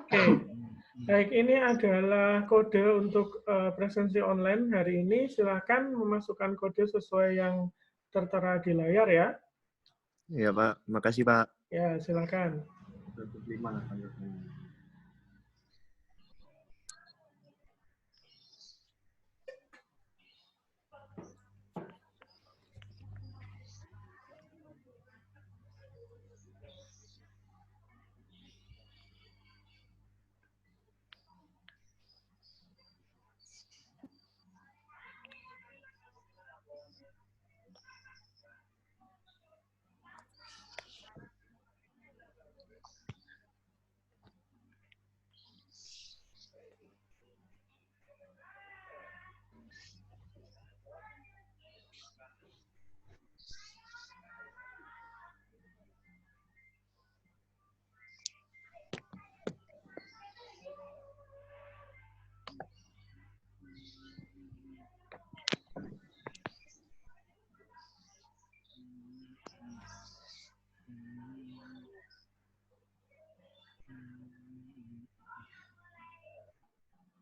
Oke, baik, ini adalah kode untuk presensi online hari ini. Silakan memasukkan kode sesuai yang tertera di layar ya. Iya Pak, makasih Pak. Ya, silakan.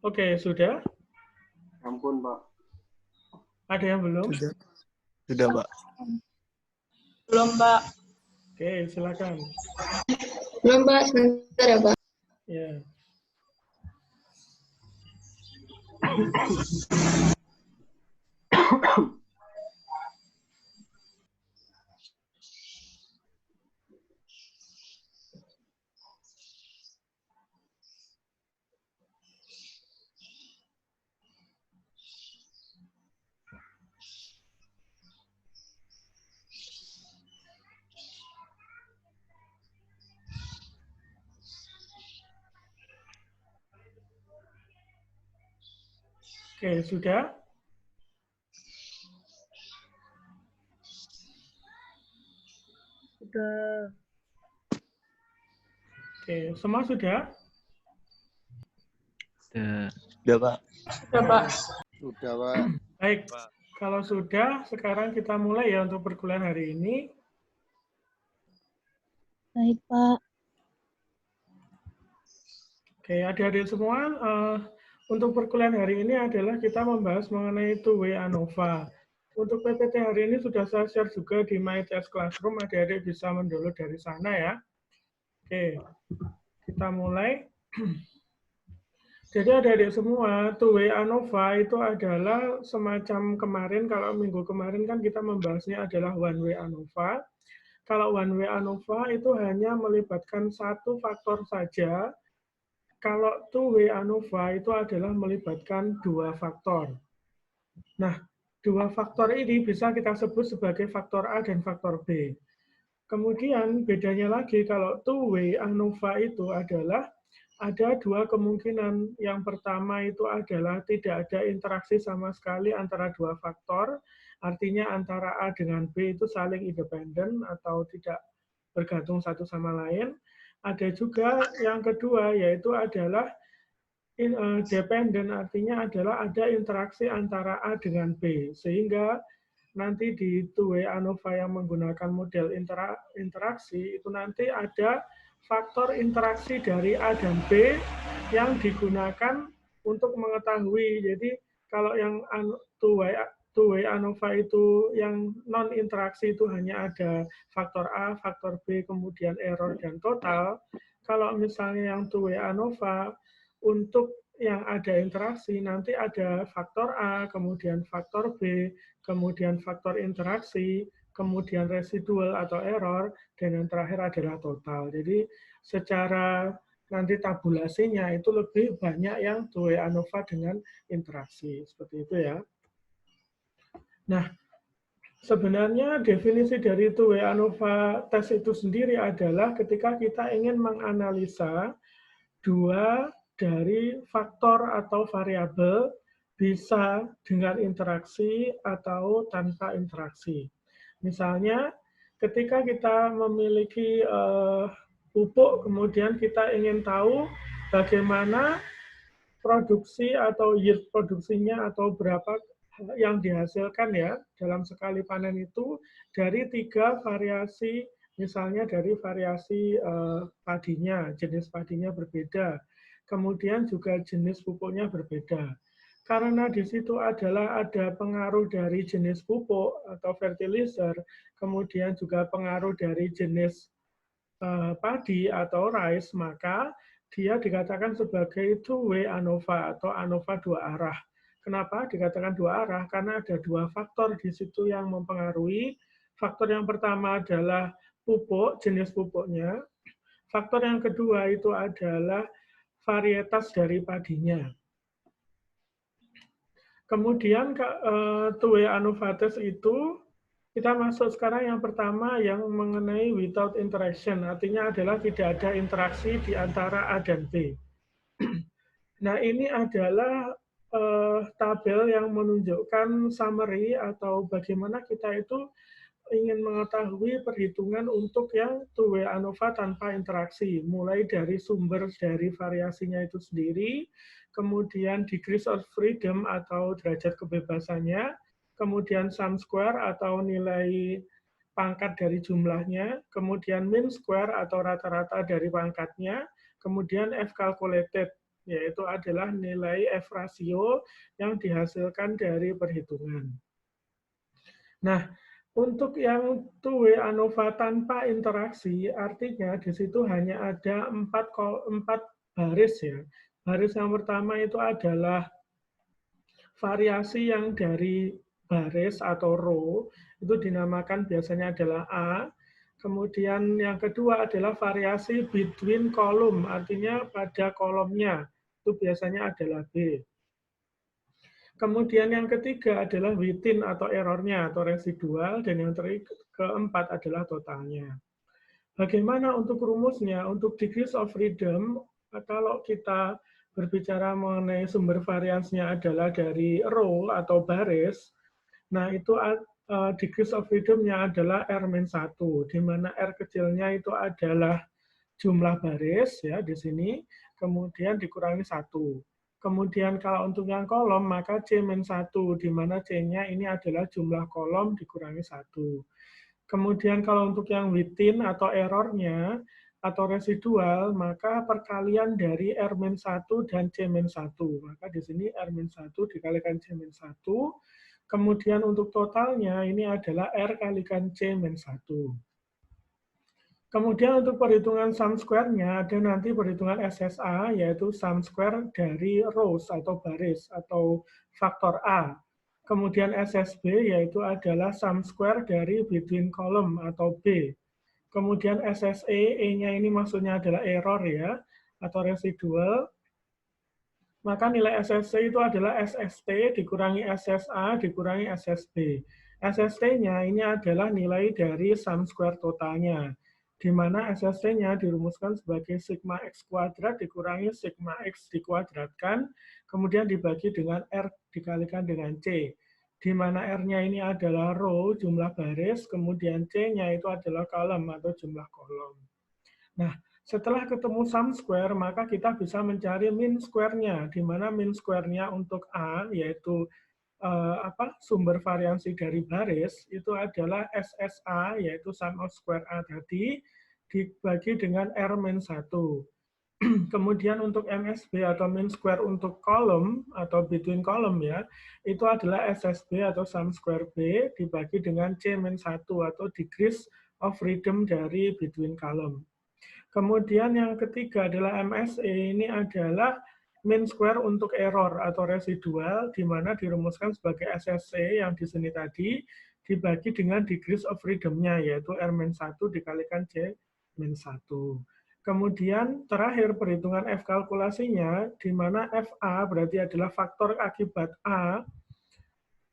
Oke, sudah? Ampun, Pak. Ada yang belum? Sudah Pak. Belum, Pak. Oke, silakan. Belum, Pak. Sebentar ya, Pak. Ya. Oke, sudah? Sudah. Oke, semua sudah? Sudah Pak. Sudah, Pak. Sudah, Pak. Baik, kalau sudah, sekarang kita mulai ya untuk perkuliahan hari ini. Baik, Pak. Oke, adik-adik semua, untuk perkuliahan hari ini adalah kita membahas mengenai two-way ANOVA. Untuk PPT hari ini sudah saya share juga di MyTS Classroom, adik-adik bisa mendownload dari sana ya. Oke, kita mulai. Jadi adik-adik semua, two-way ANOVA itu adalah semacam kemarin, kalau minggu kemarin kan kita membahasnya adalah one-way ANOVA. Kalau one-way ANOVA itu hanya melibatkan satu faktor saja. Kalau two-way ANOVA itu adalah melibatkan dua faktor. Nah, dua faktor ini bisa kita sebut sebagai faktor A dan faktor B. Kemudian bedanya lagi kalau two-way ANOVA itu adalah ada dua kemungkinan. Yang pertama itu adalah tidak ada interaksi sama sekali antara dua faktor, artinya antara A dengan B itu saling independen atau tidak bergantung satu sama lain. Ada juga yang kedua, yaitu adalah dependen, artinya adalah ada interaksi antara A dengan B, sehingga nanti di two-way ANOVA yang menggunakan model interaksi, itu nanti ada faktor interaksi dari A dan B yang digunakan untuk mengetahui. Jadi kalau yang two-way ANOVA itu yang non-interaksi itu hanya ada faktor A, faktor B, kemudian error dan total. Kalau misalnya yang two-way ANOVA, untuk yang ada interaksi, nanti ada faktor A, kemudian faktor B, kemudian faktor interaksi, kemudian residual atau error, dan yang terakhir adalah total. Jadi secara nanti tabulasinya itu lebih banyak yang two-way ANOVA dengan interaksi. Seperti itu ya. Nah, sebenarnya definisi dari two-way ANOVA tes itu sendiri adalah ketika kita ingin menganalisa dua dari faktor atau variabel bisa dengan interaksi atau tanpa interaksi. Misalnya, ketika kita memiliki pupuk, kemudian kita ingin tahu bagaimana produksi atau yield produksinya atau berapa yang dihasilkan ya dalam sekali panen itu dari tiga variasi Misalnya dari variasi padinya, jenis padinya berbeda. Kemudian juga jenis pupuknya berbeda. Karena di situ ada pengaruh dari jenis pupuk atau fertilizer, kemudian juga pengaruh dari jenis padi atau rice, maka dia dikatakan sebagai two-way ANOVA atau ANOVA dua arah. Kenapa dikatakan dua arah? Karena ada dua faktor di situ yang mempengaruhi. Faktor yang pertama adalah pupuk, jenis pupuknya. Faktor yang kedua itu adalah varietas dari padinya. Kemudian two-way ANOVA test itu kita masuk sekarang yang pertama yang mengenai without interaction, artinya adalah tidak ada interaksi di antara A dan B. Nah, ini adalah tabel yang menunjukkan summary atau bagaimana kita itu ingin mengetahui perhitungan untuk yang two-way ANOVA tanpa interaksi, mulai dari sumber dari variasinya itu sendiri, kemudian degrees of freedom atau derajat kebebasannya, kemudian sum square atau nilai pangkat dari jumlahnya, kemudian mean square atau rata-rata dari pangkatnya, kemudian F calculated, yaitu adalah nilai F ratio yang dihasilkan dari perhitungan. Nah, untuk yang two-way ANOVA tanpa interaksi, artinya di situ hanya ada 4 baris ya. Baris yang pertama itu adalah variasi yang dari baris atau row, itu dinamakan biasanya adalah A. Kemudian yang kedua adalah variasi between column, artinya pada kolomnya, itu biasanya adalah B. Kemudian yang ketiga adalah within atau errornya atau residual, dan yang keempat adalah totalnya. Bagaimana untuk rumusnya? Untuk degrees of freedom, kalau kita berbicara mengenai sumber variansnya adalah dari row atau baris, nah itu degrees of freedom-nya adalah R-1, di mana R kecilnya itu adalah jumlah baris ya di sini, kemudian dikurangi 1. Kemudian kalau untuk yang kolom, maka C-1, di mana C-nya ini adalah jumlah kolom dikurangi 1. Kemudian kalau untuk yang within atau errornya, atau residual, maka perkalian dari R-1 dan C-1. Maka di sini R-1 dikalikan C-1. Kemudian untuk totalnya, ini adalah R kalikan C-1. Kemudian untuk perhitungan sum square-nya ada nanti perhitungan SSA, yaitu sum square dari rows atau baris atau faktor A. Kemudian SSB yaitu adalah sum square dari between column atau B. Kemudian SSE, E-nya ini maksudnya adalah error ya, atau residual. Maka nilai SSC itu adalah SST dikurangi SSA dikurangi SSB. SST-nya ini adalah nilai dari sum square totalnya, di mana SST-nya dirumuskan sebagai sigma X kuadrat dikurangi sigma X dikuadratkan, kemudian dibagi dengan R dikalikan dengan C, di mana R-nya ini adalah row, jumlah baris, kemudian C-nya itu adalah kolom atau jumlah kolom. Nah, setelah ketemu sum square, maka kita bisa mencari mean square-nya, di mana mean square-nya untuk A, yaitu sumber variansi dari baris, itu adalah SSA, yaitu sum of square A tadi, dibagi dengan R-1. Kemudian untuk MSB atau mean square untuk kolom, atau between column ya, itu adalah SSB atau sum square B, dibagi dengan C-1 atau degrees of freedom dari between column. Kemudian yang ketiga adalah MSE, ini adalah mean square untuk error atau residual, di mana dirumuskan sebagai SSC yang di sini tadi, dibagi dengan degrees of freedom-nya, yaitu R-1 dikalikan C-1. Kemudian terakhir perhitungan F kalkulasinya, di mana FA berarti adalah faktor akibat A,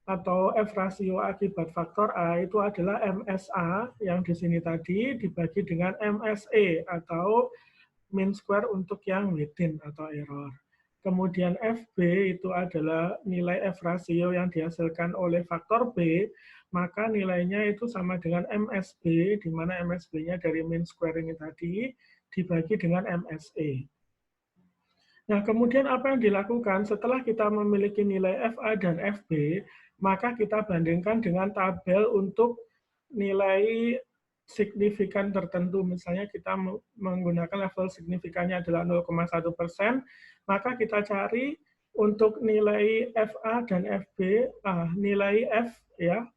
atau F rasio akibat faktor A itu adalah MSA yang di sini tadi dibagi dengan MSE atau mean square untuk yang within atau error. Kemudian FB itu adalah nilai F rasio yang dihasilkan oleh faktor B, maka nilainya itu sama dengan MSB, di mana MSB-nya dari mean square ini tadi dibagi dengan MSE. Nah, kemudian apa yang dilakukan setelah kita memiliki nilai FA dan FB, maka kita bandingkan dengan tabel untuk nilai signifikan tertentu, misalnya kita menggunakan level signifikannya adalah 0,1%, maka kita cari untuk nilai FA dan FB, nilai F ya,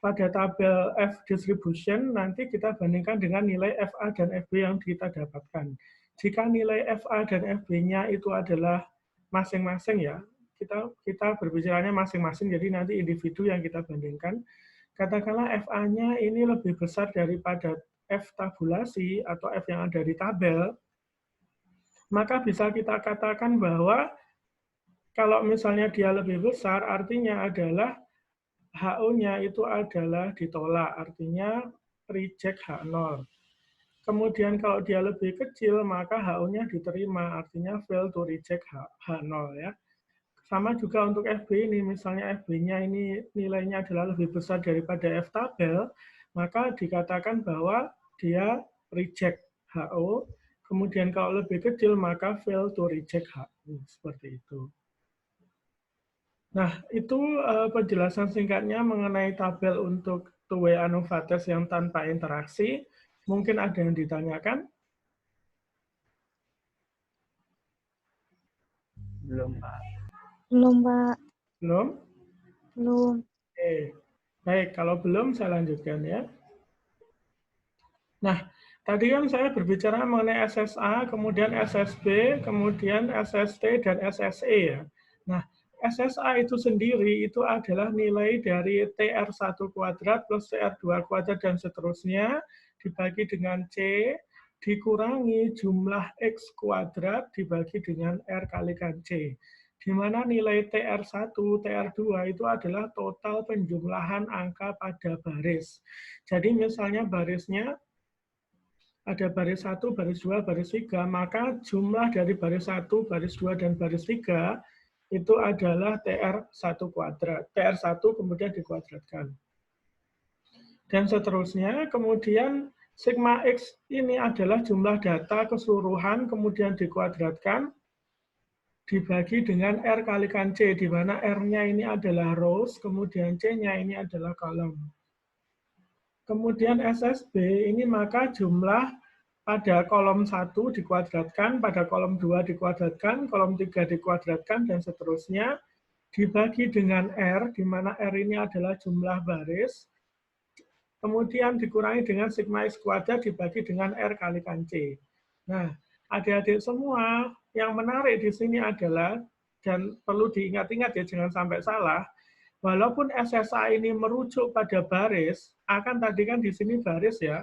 pada tabel F distribution nanti kita bandingkan dengan nilai FA dan FB yang kita dapatkan. Jika nilai FA dan FB-nya itu adalah masing-masing ya, kita berbicaranya masing-masing, jadi nanti individu yang kita bandingkan. Katakanlah FA-nya ini lebih besar daripada F tabulasi atau F yang ada di tabel, maka bisa kita katakan bahwa kalau misalnya dia lebih besar, artinya adalah HO-nya itu adalah ditolak, artinya reject H0. Kemudian kalau dia lebih kecil, maka HO-nya diterima, artinya fail to reject H0 ya. Sama juga untuk FB ini, misalnya FB-nya ini nilainya adalah lebih besar daripada F tabel, maka dikatakan bahwa dia reject HO, kemudian kalau lebih kecil maka fail to reject HO, seperti itu. Nah, itu penjelasan singkatnya mengenai tabel untuk two-way ANOVA test yang tanpa interaksi. Mungkin ada yang ditanyakan? Belum, Pak. Belum, Pak. Belum? Belum. Oke. Baik, kalau belum saya lanjutkan ya. Nah, tadi kan saya berbicara mengenai SSA, kemudian SSB, kemudian SST, dan SSE ya. Nah, SSA itu sendiri itu adalah nilai dari TR1 kuadrat plus TR2 kuadrat dan seterusnya dibagi dengan C dikurangi jumlah X kuadrat dibagi dengan R kalikan C. Di mana nilai TR1, TR2 itu adalah total penjumlahan angka pada baris. Jadi misalnya barisnya ada baris 1, baris 2, baris 3, maka jumlah dari baris 1, baris 2, dan baris 3 itu adalah TR1 kuadrat. TR1 kemudian dikuadratkan. Dan seterusnya, kemudian sigma X ini adalah jumlah data keseluruhan, kemudian dikuadratkan, dibagi dengan R kalikan C, di mana R-nya ini adalah rows, kemudian C-nya ini adalah kolom. Kemudian SSB ini maka jumlah pada kolom 1 dikuadratkan, pada kolom 2 dikuadratkan, kolom 3 dikuadratkan, dan seterusnya, dibagi dengan R, di mana R ini adalah jumlah baris, kemudian dikurangi dengan sigma X kuadrat dibagi dengan R kalikan C. Nah, adik-adik semua, yang menarik di sini adalah, dan perlu diingat-ingat ya, jangan sampai salah, walaupun SSA ini merujuk pada baris, akan tadi kan di sini baris ya,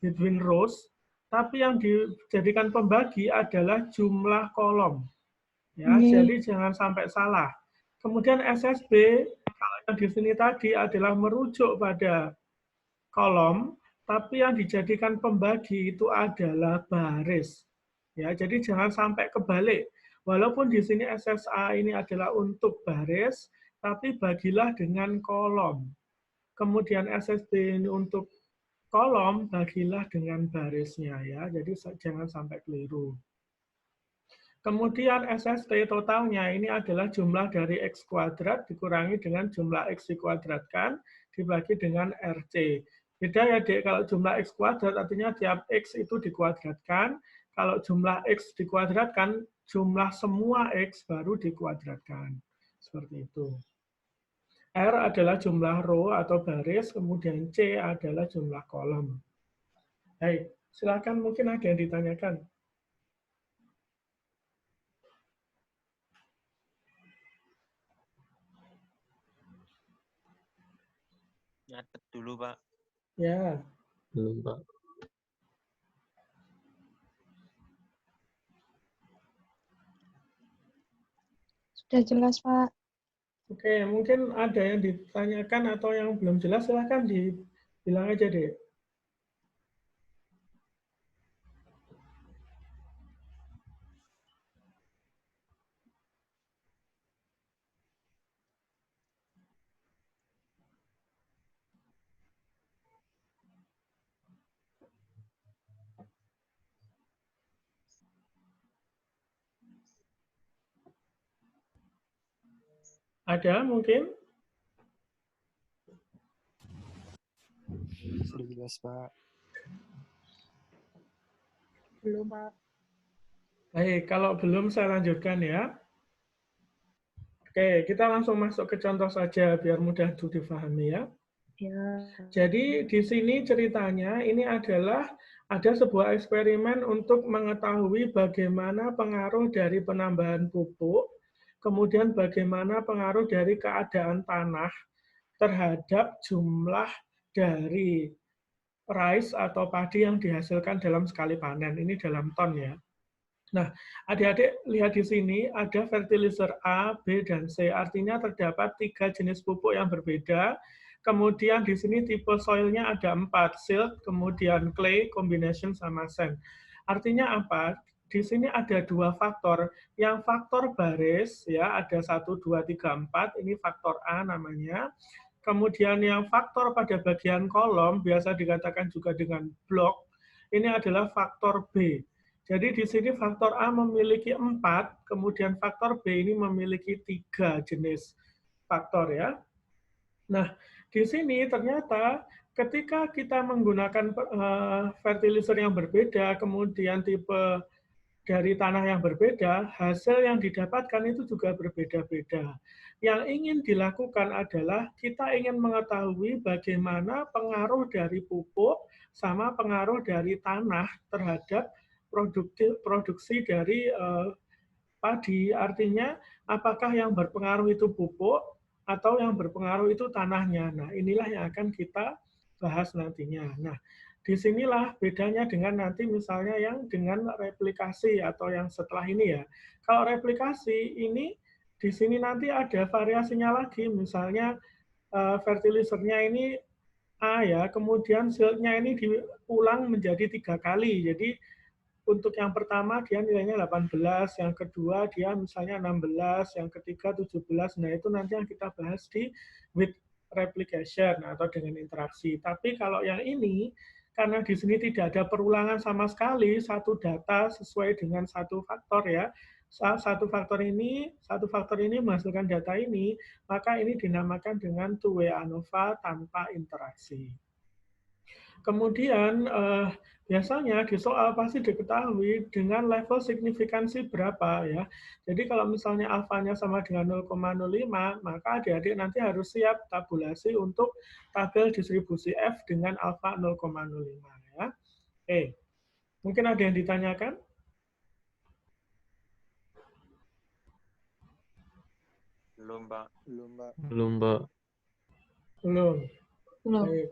between rows, tapi yang dijadikan pembagi adalah jumlah kolom. Ya, jadi jangan sampai salah. Kemudian SSB, kalau yang di sini tadi adalah merujuk pada kolom, tapi yang dijadikan pembagi itu adalah baris. Ya, jadi jangan sampai kebalik. Walaupun di sini SSA ini adalah untuk baris, tapi bagilah dengan kolom. Kemudian SSB ini untuk kolom, bagilah dengan barisnya ya. Jadi jangan sampai keliru. Kemudian SST totalnya ini adalah jumlah dari X kuadrat dikurangi dengan jumlah X dikuadratkan dibagi dengan RC. Beda ya Dek, kalau jumlah X kuadrat artinya tiap X itu dikuadratkan. Kalau jumlah X dikuadratkan, jumlah semua X baru dikuadratkan. Seperti itu. R adalah jumlah row atau baris, kemudian C adalah jumlah kolom. Baik, silakan mungkin ada yang ditanyakan. Nyatet dulu, Pak. Ya. Belum, Pak. Sudah jelas, Pak. Oke, mungkin ada yang ditanyakan atau yang belum jelas, silahkan dibilang aja deh. Ada mungkin? Sudah jelas, Pak. Belum, Pak. Baik, kalau belum saya lanjutkan ya. Oke, kita langsung masuk ke contoh saja biar mudah untuk difahami ya. Ya. Jadi di sini ceritanya ini adalah ada sebuah eksperimen untuk mengetahui bagaimana pengaruh dari penambahan pupuk, kemudian bagaimana pengaruh dari keadaan tanah terhadap jumlah dari rice atau padi yang dihasilkan dalam sekali panen. Ini dalam ton ya. Nah, adik-adik lihat di sini ada fertilizer A, B, dan C. Artinya terdapat 3 jenis pupuk yang berbeda. Kemudian di sini tipe soilnya ada 4, silt, kemudian clay, combination, sama sand. Artinya apa? Di sini ada 2 faktor. Yang faktor baris, ya ada 1, 2, 3, 4. Ini faktor A namanya. Kemudian yang faktor pada bagian kolom, biasa dikatakan juga dengan blok, ini adalah faktor B. Jadi di sini faktor A memiliki 4, kemudian faktor B ini memiliki 3 jenis faktor ya. Nah, di sini ternyata ketika kita menggunakan fertilizer yang berbeda, kemudian tipe dari tanah yang berbeda, hasil yang didapatkan itu juga berbeda-beda. Yang ingin dilakukan adalah kita ingin mengetahui bagaimana pengaruh dari pupuk sama pengaruh dari tanah terhadap produksi dari padi. Artinya apakah yang berpengaruh itu pupuk atau yang berpengaruh itu tanahnya. Nah, inilah yang akan kita bahas nantinya. Nah, disinilah bedanya dengan nanti misalnya yang dengan replikasi atau yang setelah ini ya. Kalau replikasi ini di sini nanti ada variasinya lagi, misalnya fertilizernya ini A ya, kemudian siltnya ini diulang menjadi 3 kali. Jadi untuk yang pertama dia nilainya 18, yang kedua dia misalnya 16, yang ketiga 17. Nah, itu nanti yang kita bahas di with replication atau dengan interaksi. Tapi kalau yang ini, karena di sini tidak ada perulangan sama sekali, satu data sesuai dengan satu faktor ya. Satu faktor ini menghasilkan data ini, maka ini dinamakan dengan two-way ANOVA tanpa interaksi. Kemudian biasanya di soal pasti diketahui dengan level signifikansi berapa ya. Jadi kalau misalnya alfanya sama dengan 0,05, maka adik-adik nanti harus siap tabulasi untuk tabel distribusi F dengan alfa 0,05 ya. Oke. Mungkin ada yang ditanyakan? Belum, Pak. Belum, Pak. Belum, Pak. Belum. Belum. Baik.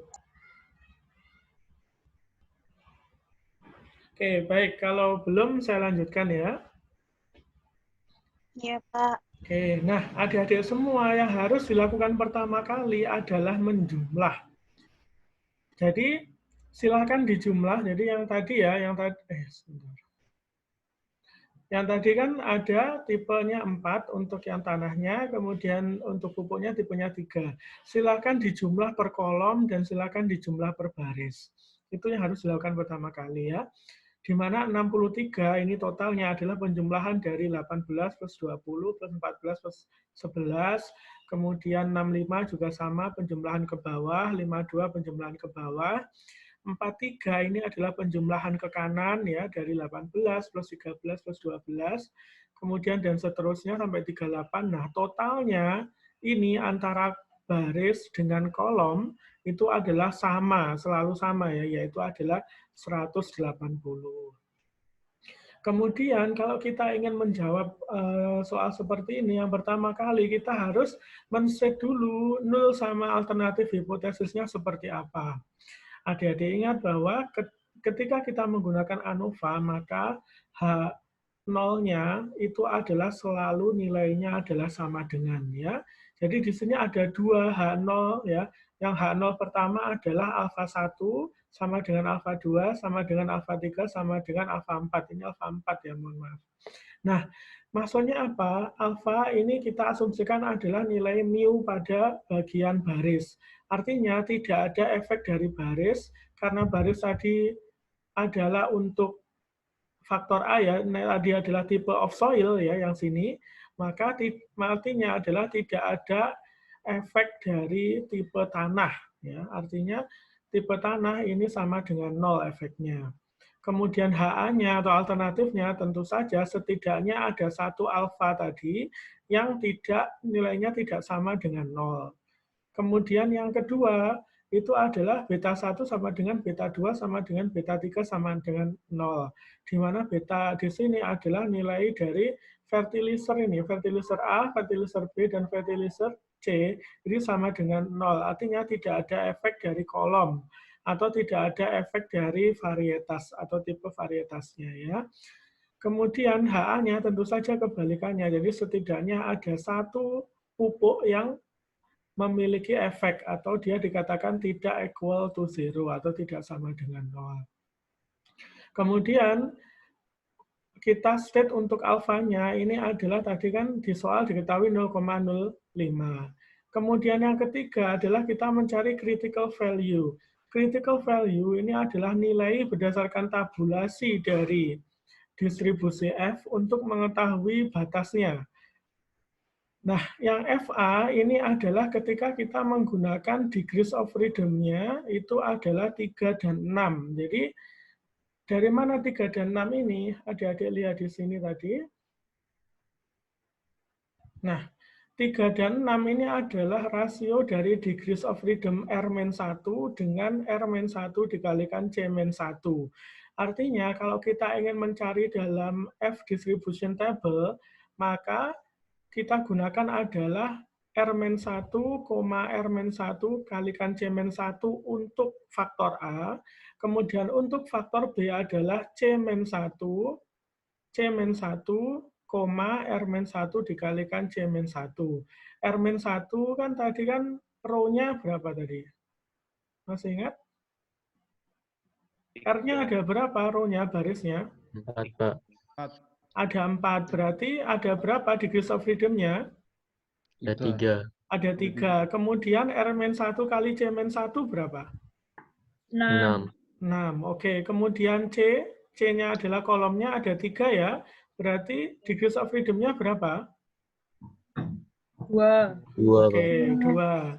Oke, baik. Kalau belum saya lanjutkan ya. Iya, Pak. Oke, nah adik-adik semua yang harus dilakukan pertama kali adalah menjumlah. Jadi silakan dijumlah. Jadi yang tadi ya, sebentar. Yang tadi kan ada tipenya 4 untuk yang tanahnya, kemudian untuk pupuknya tipenya 3. Silakan dijumlah per kolom dan silakan dijumlah per baris. Itu yang harus dilakukan pertama kali ya. Di mana 63 ini totalnya adalah penjumlahan dari 18 plus 20 plus 14 plus 11, kemudian 65 juga sama penjumlahan ke bawah, 52 penjumlahan ke bawah, 43 ini adalah penjumlahan ke kanan ya dari 18 plus 13 plus 12, kemudian dan seterusnya sampai 38. Nah, totalnya ini antara baris dengan kolom itu adalah sama, selalu sama ya, yaitu adalah 180. Kemudian kalau kita ingin menjawab soal seperti ini, yang pertama kali kita harus men-set dulu nul sama alternatif hipotesisnya seperti apa. Adik-adik ingat bahwa ketika kita menggunakan ANOVA, maka H0-nya itu adalah selalu nilainya adalah sama dengan ya. Jadi di sini ada 2 H0 ya. Yang H0 pertama adalah alfa 1 sama dengan alfa 2 sama dengan alfa 3 sama dengan alfa 4. Ini alfa 4 ya, mohon maaf. Nah, maksudnya apa? Alfa ini kita asumsikan adalah nilai mu pada bagian baris. Artinya tidak ada efek dari baris, karena baris tadi adalah untuk faktor A ya, tadi adalah tipe of soil ya yang sini, maka artinya adalah tidak ada efek dari tipe tanah ya. Artinya tipe tanah ini sama dengan 0 efeknya. Kemudian HA-nya atau alternatifnya tentu saja setidaknya ada satu alfa tadi yang nilainya tidak sama dengan 0. Kemudian yang kedua itu adalah beta 1 sama dengan beta 2 sama dengan beta 3 sama dengan 0. Di mana beta di sini adalah nilai dari fertilizer ini. Fertilizer A, fertilizer B, dan fertilizer C ini sama dengan 0. Artinya tidak ada efek dari kolom atau tidak ada efek dari varietas atau tipe varietasnya ya. Kemudian HA-nya tentu saja kebalikannya. Jadi setidaknya ada satu pupuk yang memiliki efek atau dia dikatakan tidak equal to 0 atau tidak sama dengan 0. Kemudian kita state untuk alfanya ini adalah tadi kan di soal diketahui 0,05. Kemudian yang ketiga adalah kita mencari critical value. Critical value ini adalah nilai berdasarkan tabulasi dari distribusi F untuk mengetahui batasnya. Nah, yang FA ini adalah ketika kita menggunakan degrees of freedom-nya itu adalah 3 dan 6. Jadi, dari mana 3 dan 6 ini? Adik-adik lihat di sini tadi. Nah, 3 dan 6 ini adalah rasio dari degrees of freedom R-1 dengan R-1 dikalikan C-1. Artinya, kalau kita ingin mencari dalam F distribution table, maka kita gunakan adalah R-1, R-1 kalikan C-1 untuk faktor A. Kemudian untuk faktor B adalah C-1, C-1, R-1 dikalikan C-1. R-1 kan tadi kan row-nya berapa tadi? Masih ingat? R-nya ada berapa row-nya, barisnya? 4, Pak. Ada 4, berarti ada berapa degrees of freedom-nya? Ada 3. Ada 3. Kemudian R-1 kali C-1 berapa? 6. 6. Oke, kemudian C-nya adalah kolomnya ada 3 ya. Berarti degrees of freedom-nya berapa? 2. 2, Pak. Oke, 2.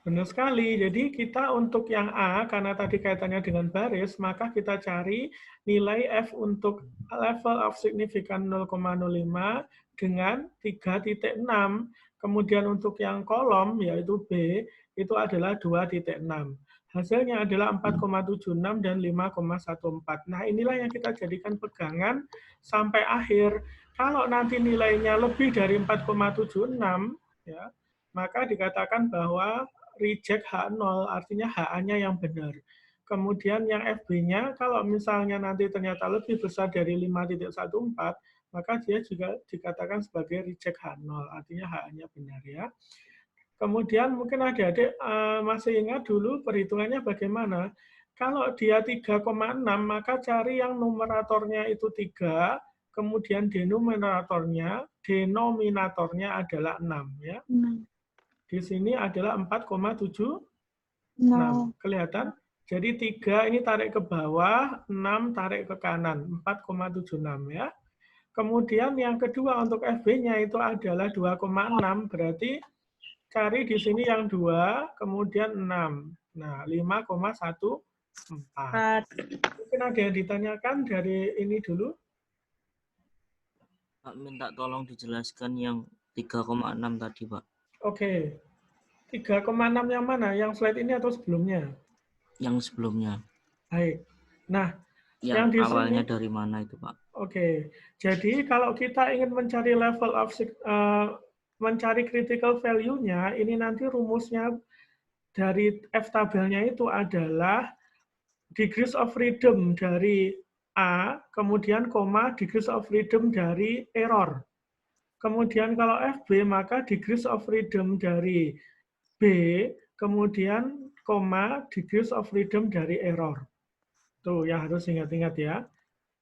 Benar sekali. Jadi kita untuk yang A, karena tadi kaitannya dengan baris, maka kita cari nilai F untuk level of significance 0,05 dengan 3,6. Kemudian untuk yang kolom, yaitu B, itu adalah 2,6. Hasilnya adalah 4,76 dan 5,14. Nah, inilah yang kita jadikan pegangan sampai akhir. Kalau nanti nilainya lebih dari 4,76, ya, maka dikatakan bahwa reject H0, artinya HA-nya yang benar. Kemudian yang FB-nya, kalau misalnya nanti ternyata lebih besar dari 5,14, maka dia juga dikatakan sebagai reject H0, artinya HA-nya benar ya. Kemudian mungkin adik-adik masih ingat dulu perhitungannya bagaimana. Kalau dia 3,6, maka cari yang numeratornya itu 3, kemudian denominatornya adalah 6. Ya. Di sini adalah 4,76. Kelihatan? Jadi 3 ini tarik ke bawah, 6 tarik ke kanan, 4,76 ya. Kemudian yang kedua untuk FB-nya itu adalah 2,6, berarti cari di sini yang 2, kemudian 6. Nah, 5,14. Mungkin ada yang ditanyakan dari ini dulu? Pak, minta tolong dijelaskan yang 3,6 tadi, Pak. Oke. 3,6 yang mana? Yang slide ini atau sebelumnya? Yang sebelumnya. Baik. Nah, yang di awalnya sini, dari mana itu, Pak? Oke. Jadi kalau kita ingin mencari level of mencari critical value-nya, ini nanti rumusnya dari F tabelnya itu adalah degrees of freedom dari A, kemudian koma degrees of freedom dari error. Kemudian kalau FB, maka degrees of freedom dari B, kemudian koma degrees of freedom dari error. Tuh yang harus ingat-ingat ya.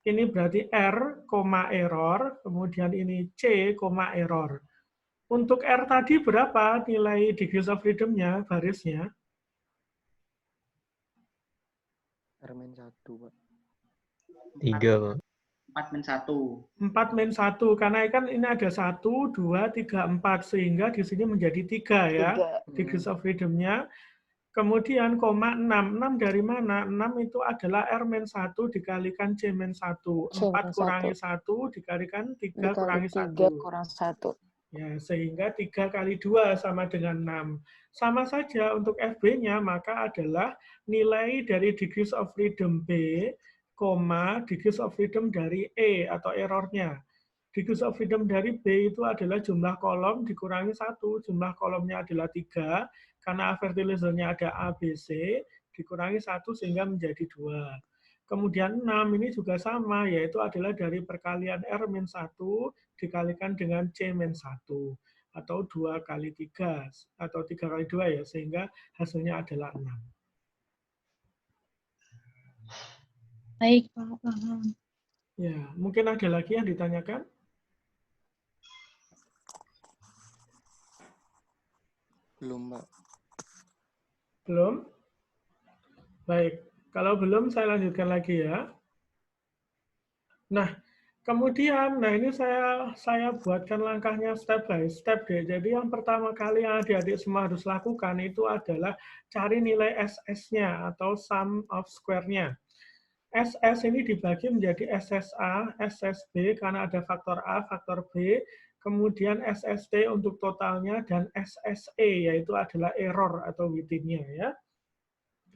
Ini berarti R, error, kemudian ini C, error. Untuk R tadi berapa nilai degrees of freedom-nya, barisnya? R-1, Pak. 3, Pak. 4-1. 4-1, karena kan ini ada 1, 2, 3, 4, sehingga di sini menjadi 3 ya, degrees of freedom-nya. Kemudian koma 6. 6 dari mana? 6 itu adalah R-1 dikalikan C-1. 4 kurangi 1 dikalikan 3 kurangi 1. 3 kurang 1. Ya, sehingga 3 kali 2 sama dengan 6. Sama saja untuk FB-nya, maka adalah nilai dari degrees of freedom B, degrees of freedom dari E atau errornya. Degrees of freedom dari B itu adalah jumlah kolom dikurangi 1, jumlah kolomnya adalah 3, karena fertilizer-nya ada A, B, C, dikurangi 1 sehingga menjadi 2. Kemudian 6 ini juga sama, yaitu adalah dari perkalian R-1 dikalikan dengan C-1, atau 2 kali 3, atau 3 kali 2 ya, sehingga hasilnya adalah 6. Baik, Pak. Paham. Ya, mungkin ada lagi yang ditanyakan? Belum, Pak. Belum? Baik, kalau belum saya lanjutkan lagi ya. Nah, kemudian, ini saya buatkan langkahnya step by step deh. Jadi yang pertama kali yang adik-adik semua harus lakukan itu adalah cari nilai SS-nya atau sum of square-nya. SS ini dibagi menjadi SSA, SSB karena ada faktor A, faktor B, kemudian SST untuk totalnya, dan SSE yaitu adalah error atau within-nya ya.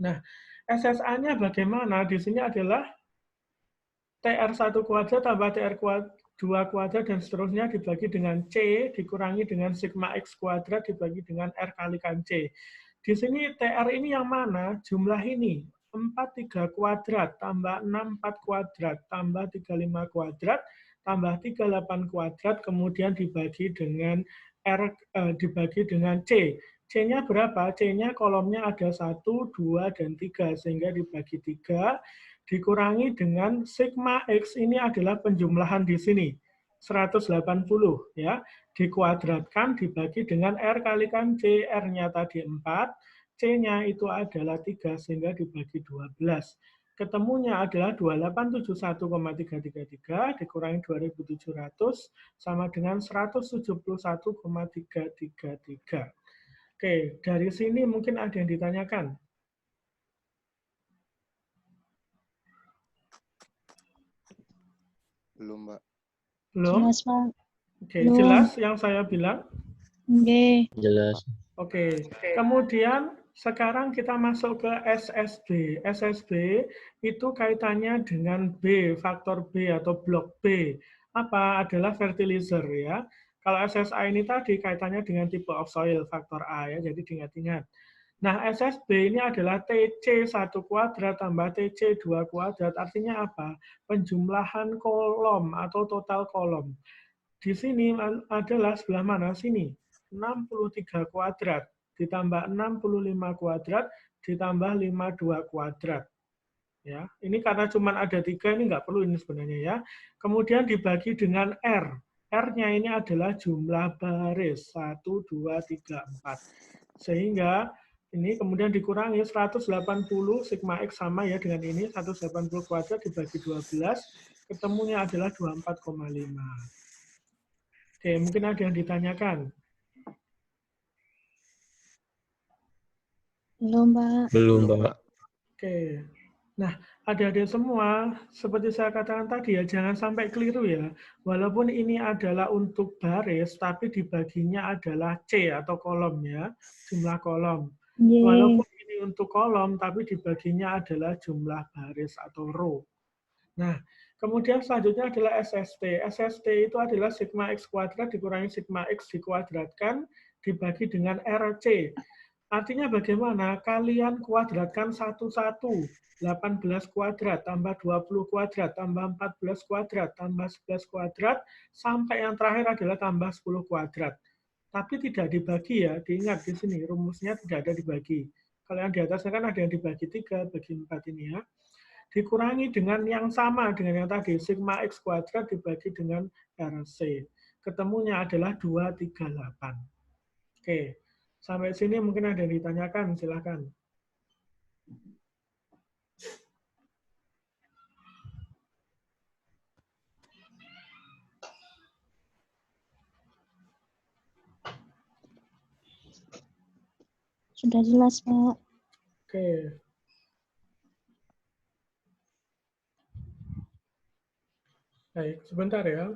Nah, SSA-nya bagaimana? Di sini adalah TR1 kuadrat tambah TR2 kuadrat dan seterusnya dibagi dengan C dikurangi dengan sigma X kuadrat dibagi dengan R kalikan C. Di sini TR ini yang mana? Jumlah ini. 43 kuadrat tambah 64 kuadrat tambah 35 kuadrat tambah 38 kuadrat kemudian dibagi dengan dibagi dengan C. C-nya berapa? C-nya kolomnya ada 1, 2, dan 3 sehingga dibagi 3 dikurangi dengan sigma X ini adalah penjumlahan di sini 180 ya, dikuadratkan dibagi dengan R kalikan C, R-nya tadi 4, C-nya itu adalah 3 sehingga dibagi 12. Ketemunya adalah 2871,333 dikurangi 2700 sama dengan 171,333. Oke, dari sini mungkin ada yang ditanyakan. Belum, Pak. Belum? Jelas, Pak. Oke, Belum. jelas yang saya bilang? Oke. Jelas. Oke, kemudian sekarang kita masuk ke SSB. SSB itu kaitannya dengan B, faktor B atau blok B. Apa? Adalah fertilizer ya. Kalau SSA ini tadi kaitannya dengan tipe of soil, faktor A ya, jadi diingat-ingat. Nah, SSB ini adalah TC1 kuadrat tambah TC2 kuadrat, artinya apa? Penjumlahan kolom atau total kolom. Di sini adalah sebelah mana? Sini. 63 kuadrat ditambah 65 kuadrat ditambah 52 kuadrat. Ya, ini karena cuma ada 3 ini nggak perlu ini sebenarnya ya. Kemudian dibagi dengan R. R-nya ini adalah jumlah baris 1, 2, 3, 4. Sehingga ini kemudian dikurangi 180 sigma X sama ya dengan ini 180 kuadrat dibagi 12 ketemunya adalah 24,5. Oke, mungkin ada yang ditanyakan. Belum, Pak. Belum, Pak. Oke. Nah, adik-adik semua, seperti saya katakan tadi ya, jangan sampai keliru ya. Walaupun ini adalah untuk baris, tapi dibaginya adalah C atau kolom ya, jumlah kolom. Ye. Walaupun ini untuk kolom, tapi dibaginya adalah jumlah baris atau row. Nah, kemudian selanjutnya adalah SST. SST itu adalah sigma X kuadrat dikurangi sigma X dikuadratkan dibagi dengan RC. Artinya bagaimana? Kalian kuadratkan satu-satu. 18 kuadrat, tambah 20 kuadrat, tambah 14 kuadrat, tambah 11 kuadrat, sampai yang terakhir adalah tambah 10 kuadrat. Tapi tidak dibagi ya, diingat di sini, rumusnya tidak ada dibagi. Kalau yang di atasnya kan ada yang dibagi 3, bagi 4 ini ya. Dikurangi dengan yang sama dengan yang tadi, sigma X kuadrat dibagi dengan RC. Ketemunya adalah 238. Oke. Sampai sini mungkin ada yang ditanyakan, silakan. Sudah jelas, Pak. Oke. Baik, sebentar ya.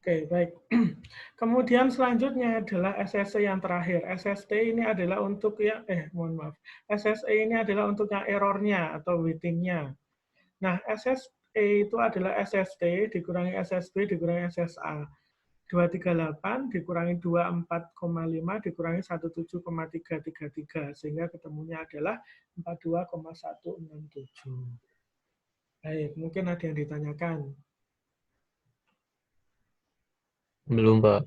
Oke, baik. Kemudian selanjutnya adalah SSC yang terakhir. SST ini adalah untuk yang, mohon maaf. SSE ini adalah untuk yang errornya atau weighting-nya. Nah, SSE itu adalah SST dikurangi SSB dikurangi SSA. 238 dikurangi 24,5 dikurangi 17,333 sehingga ketemunya adalah 42,167. Baik, mungkin ada yang ditanyakan. Belum, Pak.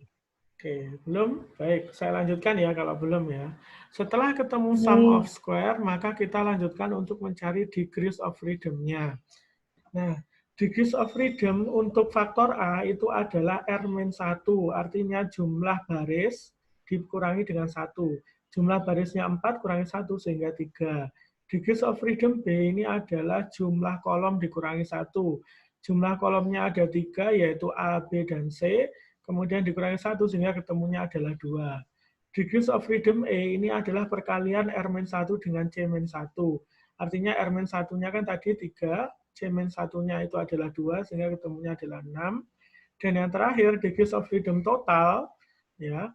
Oke, belum? Baik, saya lanjutkan ya kalau belum ya. Setelah ketemu sum of square, maka kita lanjutkan untuk mencari degrees of freedom-nya. Nah, degrees of freedom untuk faktor A itu adalah R-1, artinya jumlah baris dikurangi dengan 1. Jumlah barisnya 4 kurangi 1 sehingga 3. Degrees of freedom B ini adalah jumlah kolom dikurangi 1. Jumlah kolomnya ada 3, yaitu A, B, dan C. Kemudian dikurangi 1 sehingga ketemunya adalah 2. Degrees of freedom E ini adalah perkalian R-1 dengan C-1. Artinya R-1-nya kan tadi 3, C-1-nya itu adalah 2, sehingga ketemunya adalah 6. Dan yang terakhir, degrees of freedom total, ya,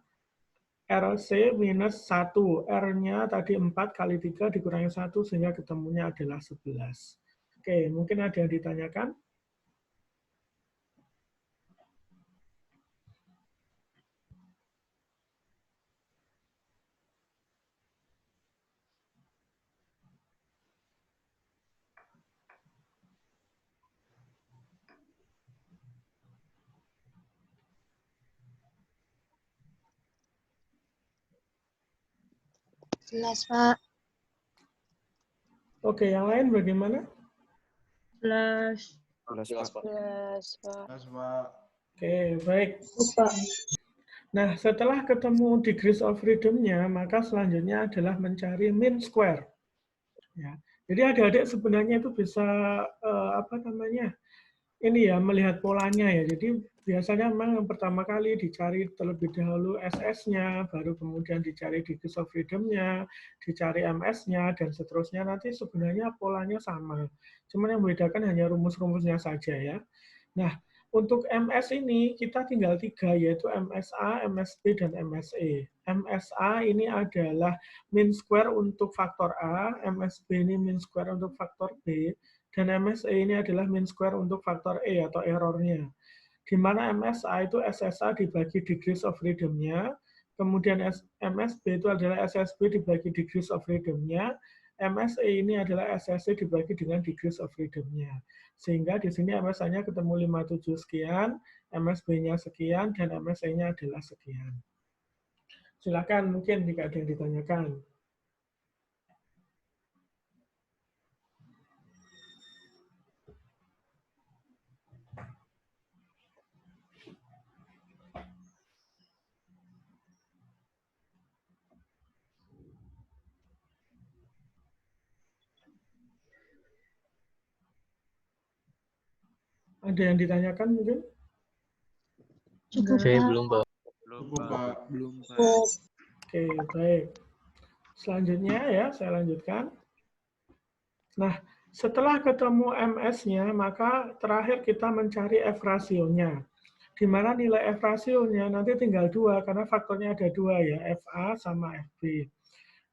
RC minus 1. R-nya tadi 4 kali 3 dikurangi 1, sehingga ketemunya adalah 11. Oke, mungkin ada yang ditanyakan? Jelas, Pak. Oke, yang lain bagaimana? Jelas. Jelas, Pak. Jelas, Pak. Oke, baik. Nah, setelah ketemu degrees of freedom-nya, maka selanjutnya adalah mencari mean square. Ya. Jadi adik-adik sebenarnya itu bisa ini ya, melihat polanya ya. Jadi biasanya memang yang pertama kali dicari terlebih dahulu SS-nya, baru kemudian dicari degrees of freedom-nya, dicari MS-nya, dan seterusnya. Nanti sebenarnya polanya sama. Cuman yang membedakan hanya rumus-rumusnya saja ya. Nah, untuk MS ini kita tinggal 3, yaitu MSA, MSB, dan MSE. MSA ini adalah mean square untuk faktor A, MSB ini mean square untuk faktor B, dan MSE ini adalah mean square untuk faktor E atau errornya. Di mana MSA itu SSA dibagi degrees of freedom-nya, kemudian MSB itu adalah SSB dibagi degrees of freedom-nya, MSE ini adalah SSC dibagi dengan degrees of freedom-nya. Sehingga di sini MSA-nya ketemu 57 sekian, MSB-nya sekian, dan MSE-nya adalah sekian. Silakan mungkin jika ada yang ditanyakan. Ada yang ditanyakan mungkin? Cukup, Saya Pak. belum, Pak. Belum, Pak. Oke, baik. Selanjutnya ya, saya lanjutkan. Nah, setelah ketemu MS-nya, maka terakhir kita mencari F-rasionya. Di mana nilai F-rasionya nanti tinggal 2, karena faktornya ada 2 ya, FA sama FB.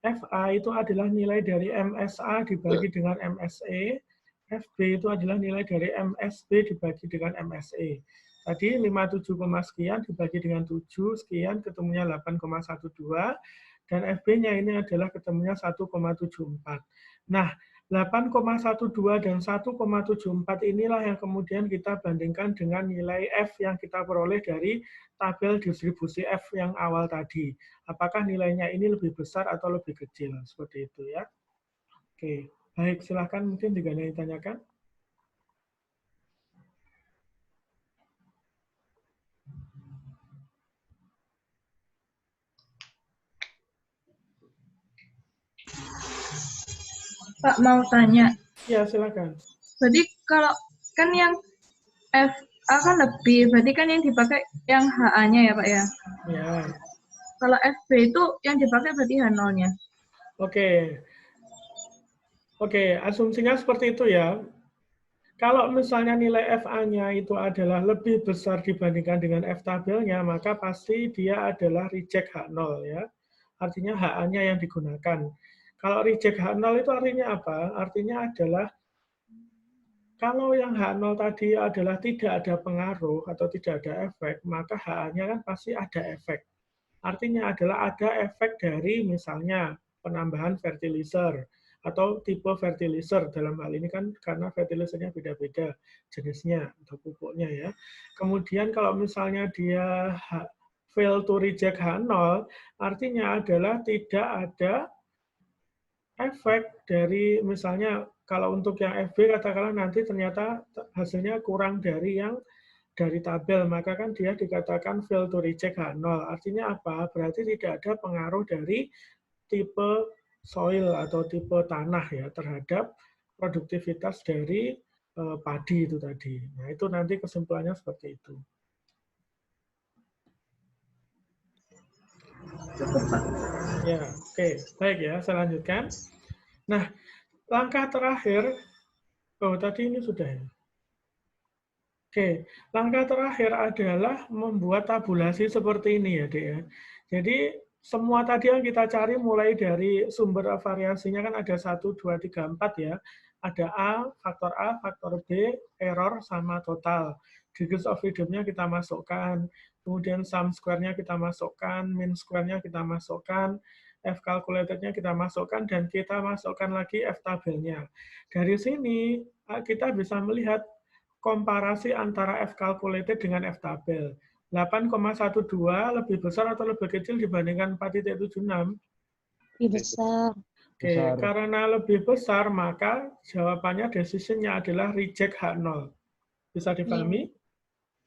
FA itu adalah nilai dari MSA dibagi dengan MSE, FB itu adalah nilai dari MSB dibagi dengan MSE. Tadi 57, sekian dibagi dengan 7 sekian ketemunya 8,12 dan FB-nya ini adalah ketemunya 1,74. Nah, 8,12 dan 1,74 inilah yang kemudian kita bandingkan dengan nilai F yang kita peroleh dari tabel distribusi F yang awal tadi. Apakah nilainya ini lebih besar atau lebih kecil? Seperti itu ya. Oke, baik, silakan mungkin jika ada yang ditanyakan. Kak mau tanya. Ya, silakan. Berarti kalau kan yang FA kan lebih, berarti kan yang dipakai yang HA-nya ya Pak ya? Ya. Kalau FB itu yang dipakai berarti H0-nya. Oke. Oke, asumsinya seperti itu ya. Kalau misalnya nilai FA-nya itu adalah lebih besar dibandingkan dengan F tabelnya, maka pasti dia adalah reject H0 ya. Artinya HA-nya yang digunakan. Kalau reject H0 itu artinya apa? Artinya adalah kalau yang H0 tadi adalah tidak ada pengaruh atau tidak ada efek, maka HA-nya kan pasti ada efek. Artinya adalah ada efek dari misalnya penambahan fertilizer atau tipe fertilizer. Dalam hal ini kan karena fertilizernya beda-beda jenisnya atau pupuknya ya. Kemudian kalau misalnya dia fail to reject H0, artinya adalah tidak ada efek dari misalnya kalau untuk yang FB katakanlah nanti ternyata hasilnya kurang dari yang dari tabel, maka kan dia dikatakan fail to reject H0. Artinya apa? Berarti tidak ada pengaruh dari tipe soil atau tipe tanah ya terhadap produktivitas dari padi itu tadi. Nah, itu nanti kesimpulannya seperti itu. Cukup, Pak. Ya, oke. Baik ya, saya lanjutkan. Nah, langkah terakhir, tadi ini sudah ya. Oke, langkah terakhir adalah membuat tabulasi seperti ini ya, Dek ya. Jadi semua tadi yang kita cari mulai dari sumber variasinya kan ada 1, 2, 3, 4 ya. Ada A, faktor B, error, sama total. Degrees of freedom-nya kita masukkan. Kemudian sum square-nya kita masukkan, mean square-nya kita masukkan, F calculated-nya kita masukkan, dan kita masukkan lagi F tabelnya. Dari sini kita bisa melihat komparasi antara F calculated dengan F tabel. 8,12 lebih besar atau lebih kecil dibandingkan 4,76? Lebih besar. Oke, karena lebih besar, maka jawabannya decision-nya adalah reject H0. Bisa dipahami?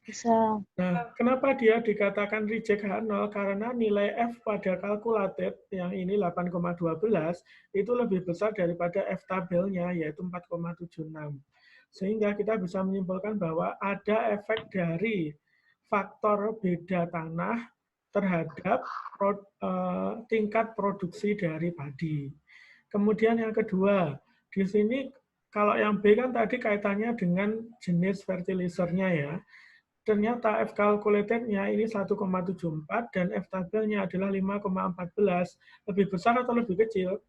Bisa. Nah, kenapa dia dikatakan reject H0? Karena nilai F pada calculated, yang ini 8,12, itu lebih besar daripada F tabelnya, yaitu 4,76. Sehingga kita bisa menyimpulkan bahwa ada efek dari faktor beda tanah terhadap tingkat produksi dari padi. Kemudian yang kedua, di sini kalau yang B kan tadi kaitannya dengan jenis fertilizernya ya. Ternyata F calculated-nya ini 1,74 dan F tabelnya adalah 5,14. Lebih besar atau lebih kecil?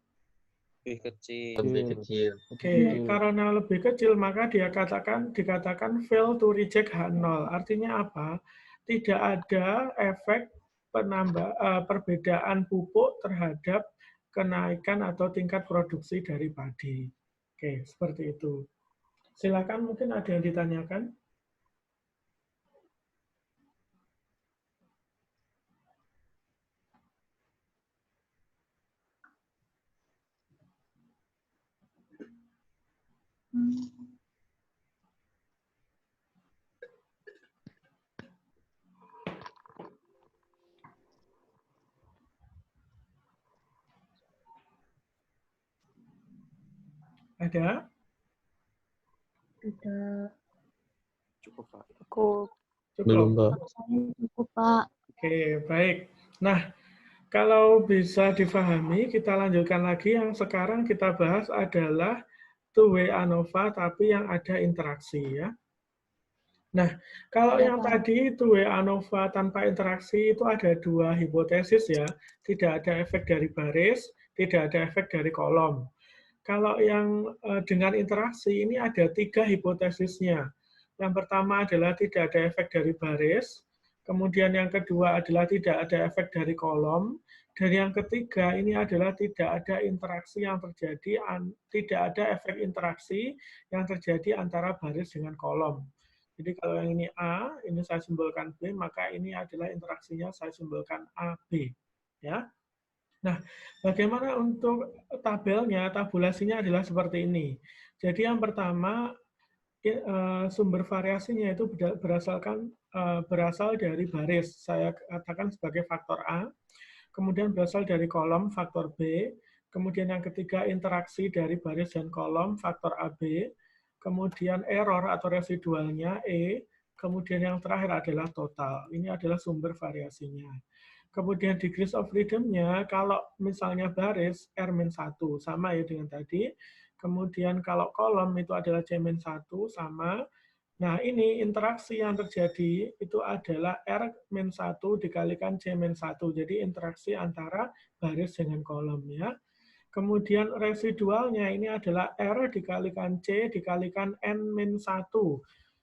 Lebih kecil. Lebih kecil. Oke, karena lebih kecil maka dia dikatakan fail to reject H0. Artinya apa? Tidak ada efek perbedaan pupuk terhadap kenaikan atau tingkat produksi dari padi. Oke, seperti itu. Silakan, mungkin ada yang ditanyakan. Ada? Tidak. Cukup, Pak. Cukup. Belum, Pak. Cukup, Pak. Oke, baik. Nah, kalau bisa difahami, kita lanjutkan lagi. Yang sekarang kita bahas adalah two-way ANOVA, tapi yang ada interaksi ya. Nah, kalau yang tadi two-way ANOVA tanpa interaksi itu ada dua hipotesis ya. Tidak ada efek dari baris, tidak ada efek dari kolom. Kalau yang dengan interaksi ini ada 3 hipotesisnya. Yang pertama adalah tidak ada efek dari baris, kemudian yang kedua adalah tidak ada efek dari kolom, dan yang ketiga ini adalah tidak ada interaksi yang terjadi, tidak ada efek interaksi yang terjadi antara baris dengan kolom. Jadi kalau yang ini A, ini saya simbolkan B, maka ini adalah interaksinya saya simbolkan AB. Ya. Nah, bagaimana untuk tabelnya? Tabulasinya adalah seperti ini. Jadi yang pertama, sumber variasinya itu berasal dari baris. Saya katakan sebagai faktor A. Kemudian berasal dari kolom faktor B. Kemudian yang ketiga, interaksi dari baris dan kolom, faktor AB. Kemudian error atau residualnya, E. Kemudian yang terakhir adalah total. Ini adalah sumber variasinya. Kemudian degrees of freedom-nya, kalau misalnya baris, R-1, sama ya dengan tadi. Kemudian kalau kolom itu adalah C-1, sama. Nah, ini interaksi yang terjadi itu adalah R-1 dikalikan C-1. Jadi interaksi antara baris dengan kolom ya. Kemudian residualnya ini adalah R dikalikan C dikalikan N-1,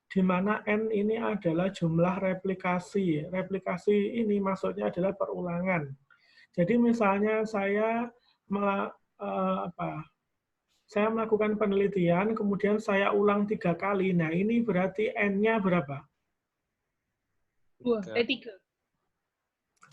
di mana N ini adalah jumlah replikasi. Replikasi ini maksudnya adalah perulangan. Jadi misalnya saya saya melakukan penelitian, kemudian saya ulang 3 kali. Nah, ini berarti N-nya berapa? 3.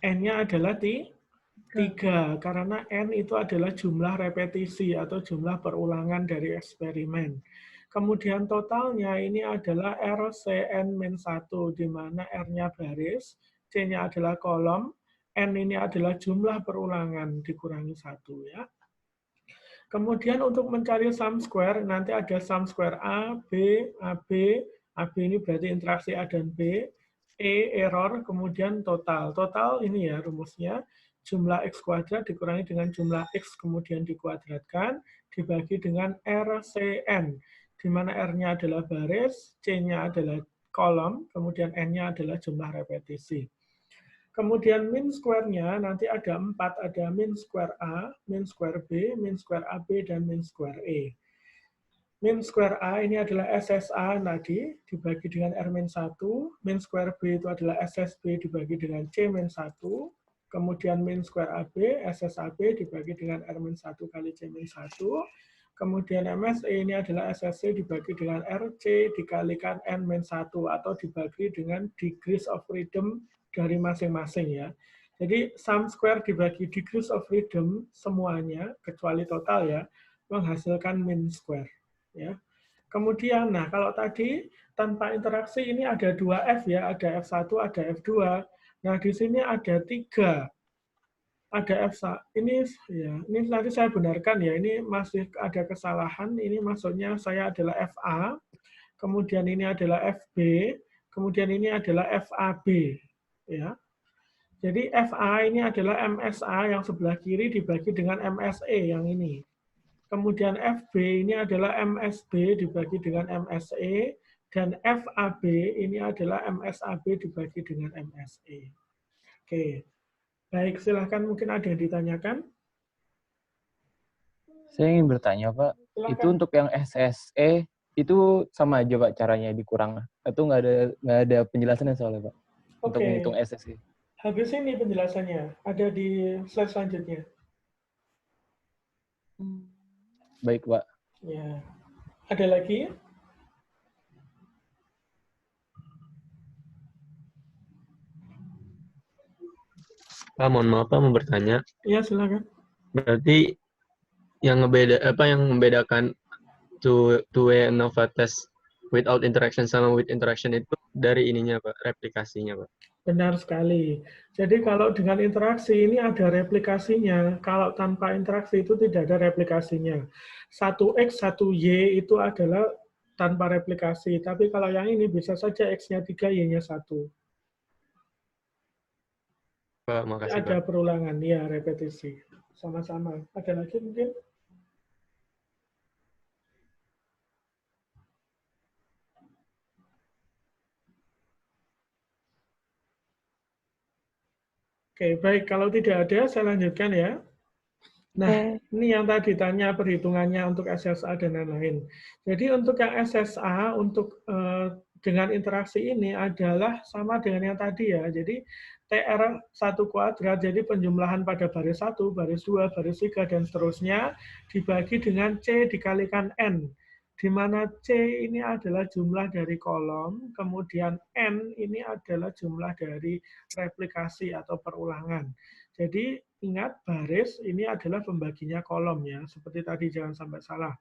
N-nya adalah 3, karena N itu adalah jumlah repetisi atau jumlah perulangan dari eksperimen. Kemudian totalnya ini adalah RCN-1, di mana R-nya baris, C-nya adalah kolom, N ini adalah jumlah perulangan dikurangi 1 ya. Kemudian untuk mencari sum square, nanti ada sum square A, B, AB. AB ini berarti interaksi A dan B. E, error, kemudian total. Total ini ya rumusnya, jumlah X kuadrat dikurangi dengan jumlah X, kemudian dikuadratkan, dibagi dengan RCN, di mana R-nya adalah baris, C-nya adalah kolom, kemudian N-nya adalah jumlah repetisi. Kemudian min square-nya nanti ada 4, ada min square A, min square B, min square AB, dan min square E. Min square A ini adalah SSA tadi, dibagi dengan R-1, min square B itu adalah SSB dibagi dengan C-1, kemudian min square AB, SSAB dibagi dengan R-1 kali C-1, kemudian MSE ini adalah SSC dibagi dengan RC dikalikan N-1, atau dibagi dengan degrees of freedom dari masing-masing ya. Jadi sum square dibagi degrees of freedom semuanya kecuali total ya menghasilkan min square ya. Kemudian nah kalau tadi tanpa interaksi ini ada 2F ya, ada F1, ada F2. Nah di sini ada 3. Ada F1. Ini ya, ini nanti saya benarkan ya, ini masih ada kesalahan. Ini maksudnya saya adalah FA, kemudian ini adalah FB, kemudian ini adalah FAB. Ya. Jadi FA ini adalah MSA yang sebelah kiri dibagi dengan MSE yang ini. Kemudian FB ini adalah MSB dibagi dengan MSE, dan FAB ini adalah MSAB dibagi dengan MSE. Oke. Baik, silahkan mungkin ada yang ditanyakan. Saya ingin bertanya, Pak. Silakan. Itu untuk yang SSE itu sama aja, Pak, caranya dikurang? Atau nggak ada penjelasannya soalnya, Pak? Untuk menghitung SSE. Habis ini penjelasannya. Ada di slide selanjutnya. Baik, Pak. Ya. Ada lagi? Pak, mohon maaf Pak, mau bertanya. Iya, silakan. Berarti yang membedakan two-way ANOVA test without interaction sama with interaction itu dari ininya Pak, replikasinya Pak. Benar sekali. Jadi kalau dengan interaksi ini ada replikasinya. Kalau tanpa interaksi itu tidak ada replikasinya. 1X, 1Y itu adalah tanpa replikasi. Tapi kalau yang ini bisa saja X-nya 3, Y-nya 1. Pak, makasih Ada Pak. perulangan, ya repetisi. Sama-sama. Ada lagi mungkin? Oke, baik. Kalau tidak ada, saya lanjutkan ya. Nah, ini yang tadi tanya perhitungannya untuk SSA dan lain-lain. Jadi untuk yang SSA, untuk dengan interaksi ini adalah sama dengan yang tadi ya. Jadi TR1 kuadrat, jadi penjumlahan pada baris 1, baris 2, baris 3, dan seterusnya, dibagi dengan C dikalikan N. Di mana C ini adalah jumlah dari kolom, kemudian N ini adalah jumlah dari replikasi atau perulangan. Jadi ingat baris ini adalah pembaginya kolom ya, seperti tadi jangan sampai salah.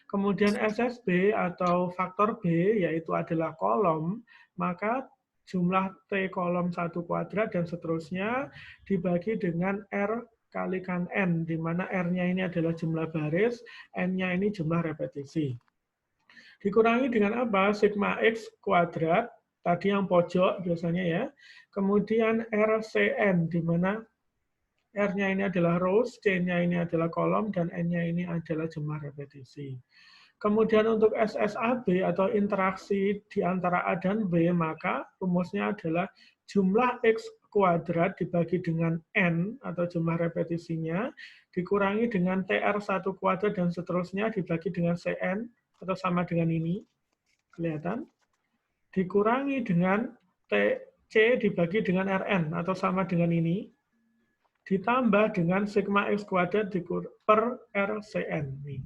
Kemudian SSB atau faktor B yaitu adalah kolom, maka jumlah T kolom 1 kuadrat dan seterusnya dibagi dengan R kalikan N, di mana R-nya ini adalah jumlah baris, N-nya ini jumlah repetisi. Dikurangi dengan apa? Sigma X kuadrat, tadi yang pojok biasanya ya. Kemudian RCN, di mana R-nya ini adalah rows, C-nya ini adalah kolom, dan N-nya ini adalah jumlah repetisi. Kemudian untuk SSAB atau interaksi di antara A dan B, maka rumusnya adalah jumlah X kuadrat dibagi dengan N atau jumlah repetisinya, dikurangi dengan TR1 kuadrat dan seterusnya dibagi dengan CN atau sama dengan ini, kelihatan? Dikurangi dengan TC dibagi dengan RN atau sama dengan ini, ditambah dengan sigma X kuadrat per RCN. Nih.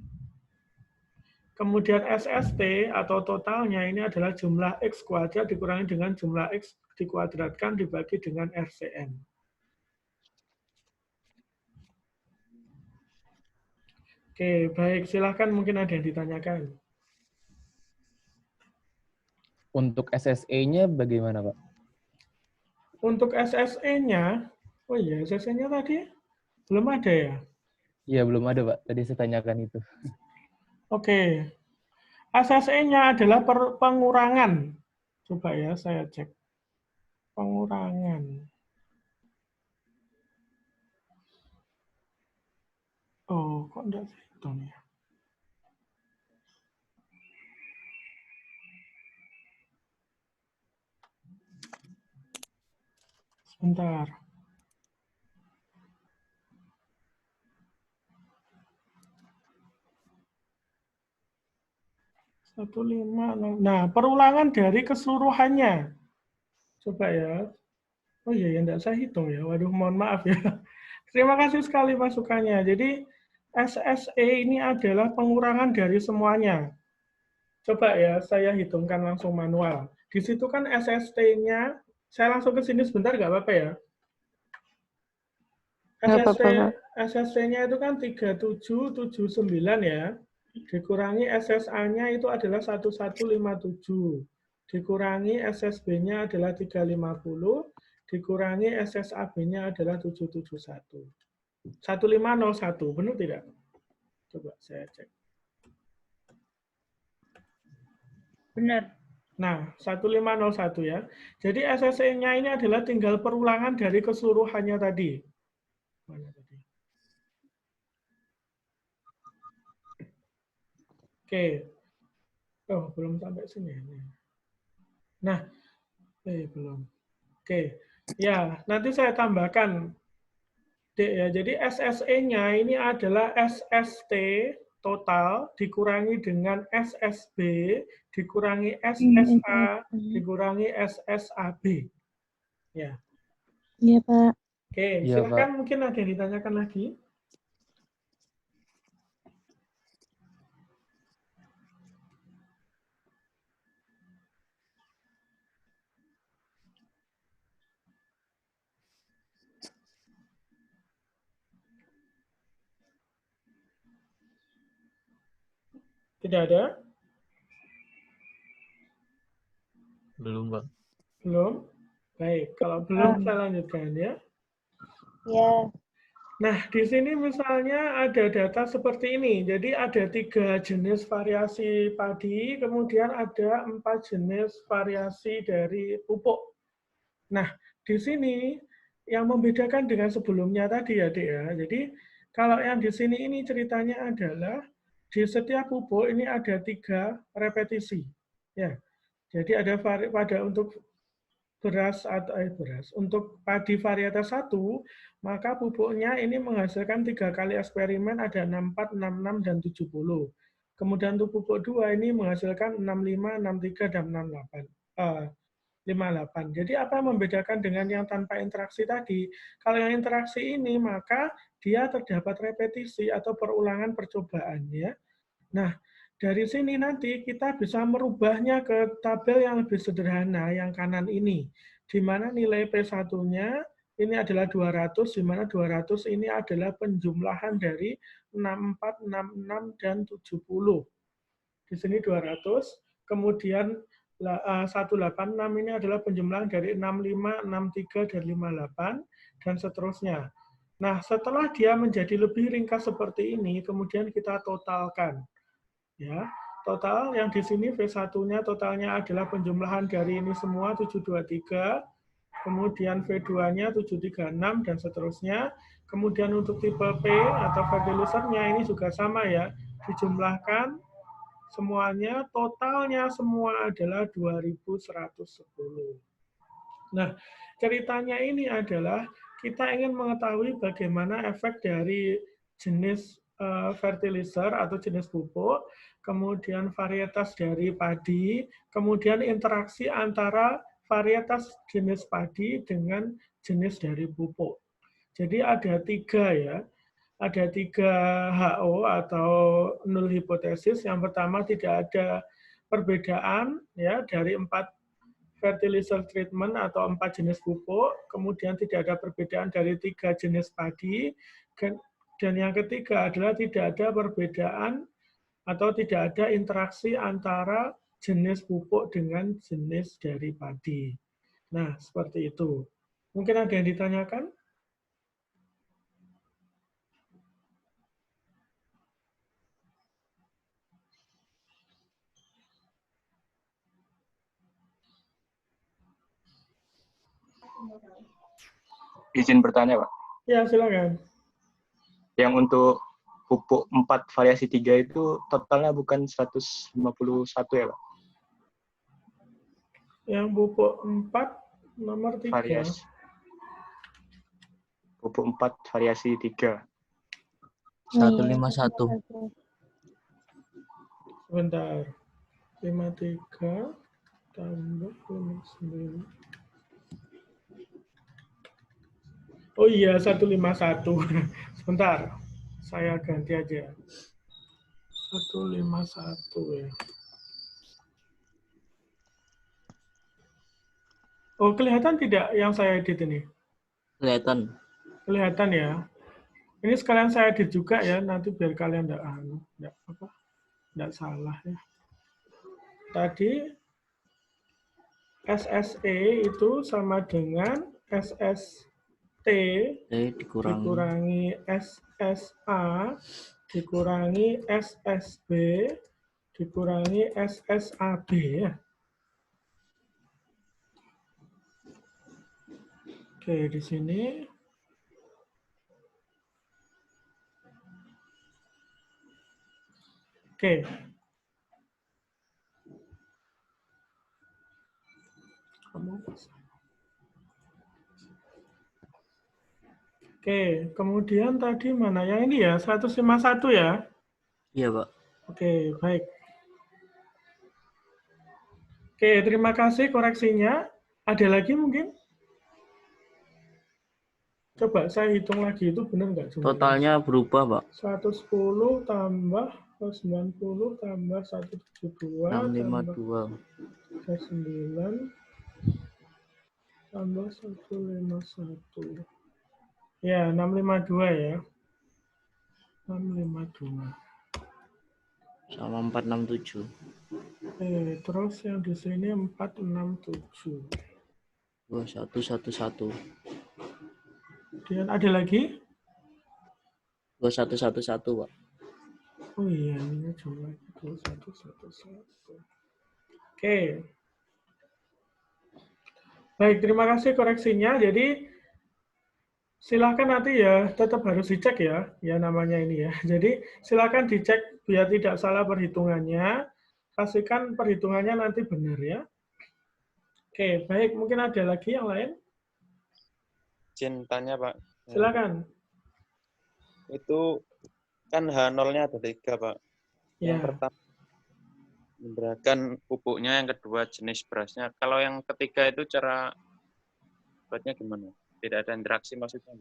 Kemudian SST atau totalnya ini adalah jumlah X kuadrat dikurangi dengan jumlah X dikuadratkan dibagi dengan RCN. Oke, baik. Silahkan mungkin ada yang ditanyakan. Untuk SSE-nya bagaimana, Pak? Untuk SSE-nya, oh iya, SSE-nya tadi belum ada ya? Iya, belum ada, Pak. Tadi saya tanyakan itu. Oke. SSE-nya adalah pengurangan. Coba ya, saya cek. Pengurangan. Oh, kok enggak hitung ya? Sebentar. Nah, perulangan dari keseluruhannya. Coba ya. Oh iya, ya enggak saya hitung ya. Waduh, mohon maaf ya. Terima kasih sekali masukannya. Jadi, SSE ini adalah pengurangan dari semuanya. Coba ya, saya hitungkan langsung manual. Di situ kan SST-nya, saya langsung ke sini sebentar, nggak apa-apa ya? SST-nya itu kan 3779 ya. Dikurangi SSA-nya itu adalah 1157. Dikurangi SSB-nya adalah 350. Dikurangi SSAB-nya adalah 771. 1501, benar tidak? Coba saya cek. Benar. Nah, 1501 ya. Jadi SSE-nya ini adalah tinggal perulangan dari keseluruhannya tadi. Mana tadi? Oke. Oh, belum sampai sini. Nah, belum. Oke. Ya, nanti saya tambahkan. Dek ya. Jadi SSE-nya ini adalah SST total dikurangi dengan SSB dikurangi SSA dikurangi SSAB. Ya. Iya, Pak. Oke, Iya, silakan Pak. mungkin ada yang ditanyakan lagi. Tidak ada? Belum, Pak. Belum? Baik, kalau belum saya lanjutkan ya. Ya. Nah, di sini misalnya ada data seperti ini. Jadi ada 3 jenis variasi padi, kemudian ada 4 jenis variasi dari pupuk. Nah, di sini yang membedakan dengan sebelumnya tadi ya, Dek ya. Jadi kalau yang di sini ini ceritanya adalah di setiap pupuk ini ada 3 repetisi. Ya. Jadi ada pada untuk beras atau beras. Untuk padi varietas 1, maka pupuknya ini menghasilkan 3 kali eksperimen, ada 64, 66, dan 70. Kemudian untuk pupuk 2 ini menghasilkan 65, 63, dan 58. Jadi apa yang membedakan dengan yang tanpa interaksi tadi? Kalau yang interaksi ini, maka dia terdapat repetisi atau perulangan percobaan. Ya. Nah, dari sini nanti kita bisa merubahnya ke tabel yang lebih sederhana, yang kanan ini. Di mana nilai P1-nya ini adalah 200, di mana 200 ini adalah penjumlahan dari 64, 66, dan 70. Di sini 200, kemudian 186 ini adalah penjumlahan dari 65, 63, dan 58, dan seterusnya. Nah, setelah dia menjadi lebih ringkas seperti ini, kemudian kita totalkan. Ya, total yang di sini V1-nya totalnya adalah penjumlahan dari ini semua 723, kemudian V2-nya 736 dan seterusnya. Kemudian untuk tipe P atau fertilizer-nya ini juga sama ya, dijumlahkan semuanya, totalnya semua adalah 2110. Nah, ceritanya ini adalah kita ingin mengetahui bagaimana efek dari jenis fertilizer atau jenis pupuk, kemudian varietas dari padi, kemudian interaksi antara varietas jenis padi dengan jenis dari pupuk. Jadi ada 3 ya, ada 3 HO atau null hipotesis. Yang pertama tidak ada perbedaan ya dari 4 fertilizer treatment atau 4 jenis pupuk, kemudian tidak ada perbedaan dari 3 jenis padi, dan yang ketiga adalah tidak ada perbedaan atau tidak ada interaksi antara jenis pupuk dengan jenis dari padi. Nah, seperti itu. Mungkin ada yang ditanyakan? Izin bertanya, Pak. Ya, silakan. Yang untuk pupuk 4 variasi 3 itu totalnya bukan 151 ya, Pak? Yang pupuk 4 nomor 3. Variasi. Pupuk 4 variasi 3. 151. Sebentar. 53 tambah 59. Oh iya, 151. Sebentar, saya ganti aja. 151 ya. Oh, kelihatan tidak yang saya edit ini? Kelihatan. Kelihatan ya. Ini sekalian saya edit juga ya, nanti biar kalian enggak salah ya. Tadi SSE itu sama dengan SST dikurangi SSA dikurangi SSB dikurangi SSAB ya. Oke, di sini. Oke. Oke, kemudian tadi mana? Yang ini ya, 151 ya? Iya, Pak. Oke, baik. Oke, terima kasih koreksinya. Ada lagi mungkin? Coba saya hitung lagi, itu benar nggak? Totalnya berubah, Pak. 110 tambah 90 tambah 172 652. 9 tambah 151. Ya, 652 ya. 652. Sama 467. Terus yang di sini 467. 2111. Kemudian ada lagi? 2111, Pak. Oh iya, ini coba 2111. Oke. Baik, terima kasih koreksinya. Jadi silakan nanti ya, tetap harus dicek ya, namanya ini ya. Jadi silakan dicek biar tidak salah perhitungannya. Pastikan perhitungannya nanti benar ya. Oke, baik. Mungkin ada lagi yang lain? Izin tanya, Pak. Silakan. Itu kan H0-nya ada 3, Pak. Yang Ya. pertama memberatkan pupuknya, yang kedua jenis berasnya. Kalau yang ketiga itu cara buatnya gimana? Tidak ada interaksi maksudnya?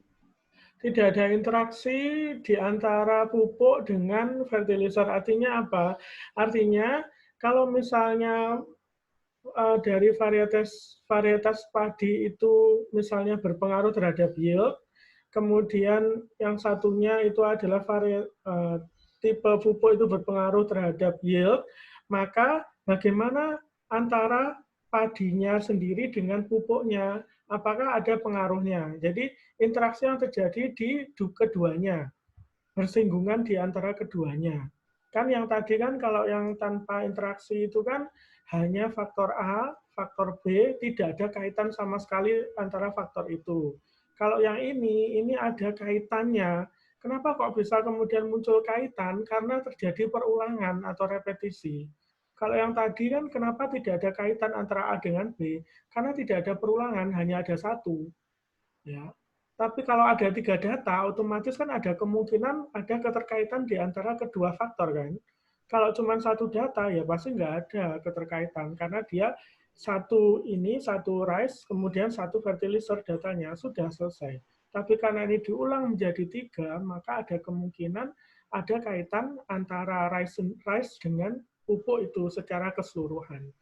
Tidak ada interaksi di antara pupuk dengan fertilizer. Artinya apa? Artinya kalau misalnya dari varietas padi itu misalnya berpengaruh terhadap yield, kemudian yang satunya itu adalah tipe pupuk itu berpengaruh terhadap yield, maka bagaimana antara padinya sendiri dengan pupuknya? apakah ada pengaruhnya. Jadi interaksi yang terjadi di keduanya, bersinggungan di antara keduanya. Kan yang tadi kan kalau yang tanpa interaksi itu kan hanya faktor A, faktor B, tidak ada kaitan sama sekali antara faktor itu. Kalau yang ini ada kaitannya. Kenapa kok bisa kemudian muncul kaitan? Karena terjadi perulangan atau repetisi. Kalau yang tadi kan kenapa tidak ada kaitan antara A dengan B? Karena tidak ada perulangan, hanya ada satu. Ya. Tapi kalau ada 3 data, otomatis kan ada kemungkinan ada keterkaitan di antara kedua faktor kan. Kalau cuma satu data, ya pasti nggak ada keterkaitan. Karena dia satu rise, kemudian satu fertilizer datanya, sudah selesai. Tapi karena ini diulang menjadi 3, maka ada kemungkinan ada kaitan antara rise dengan pupuk itu secara keseluruhan.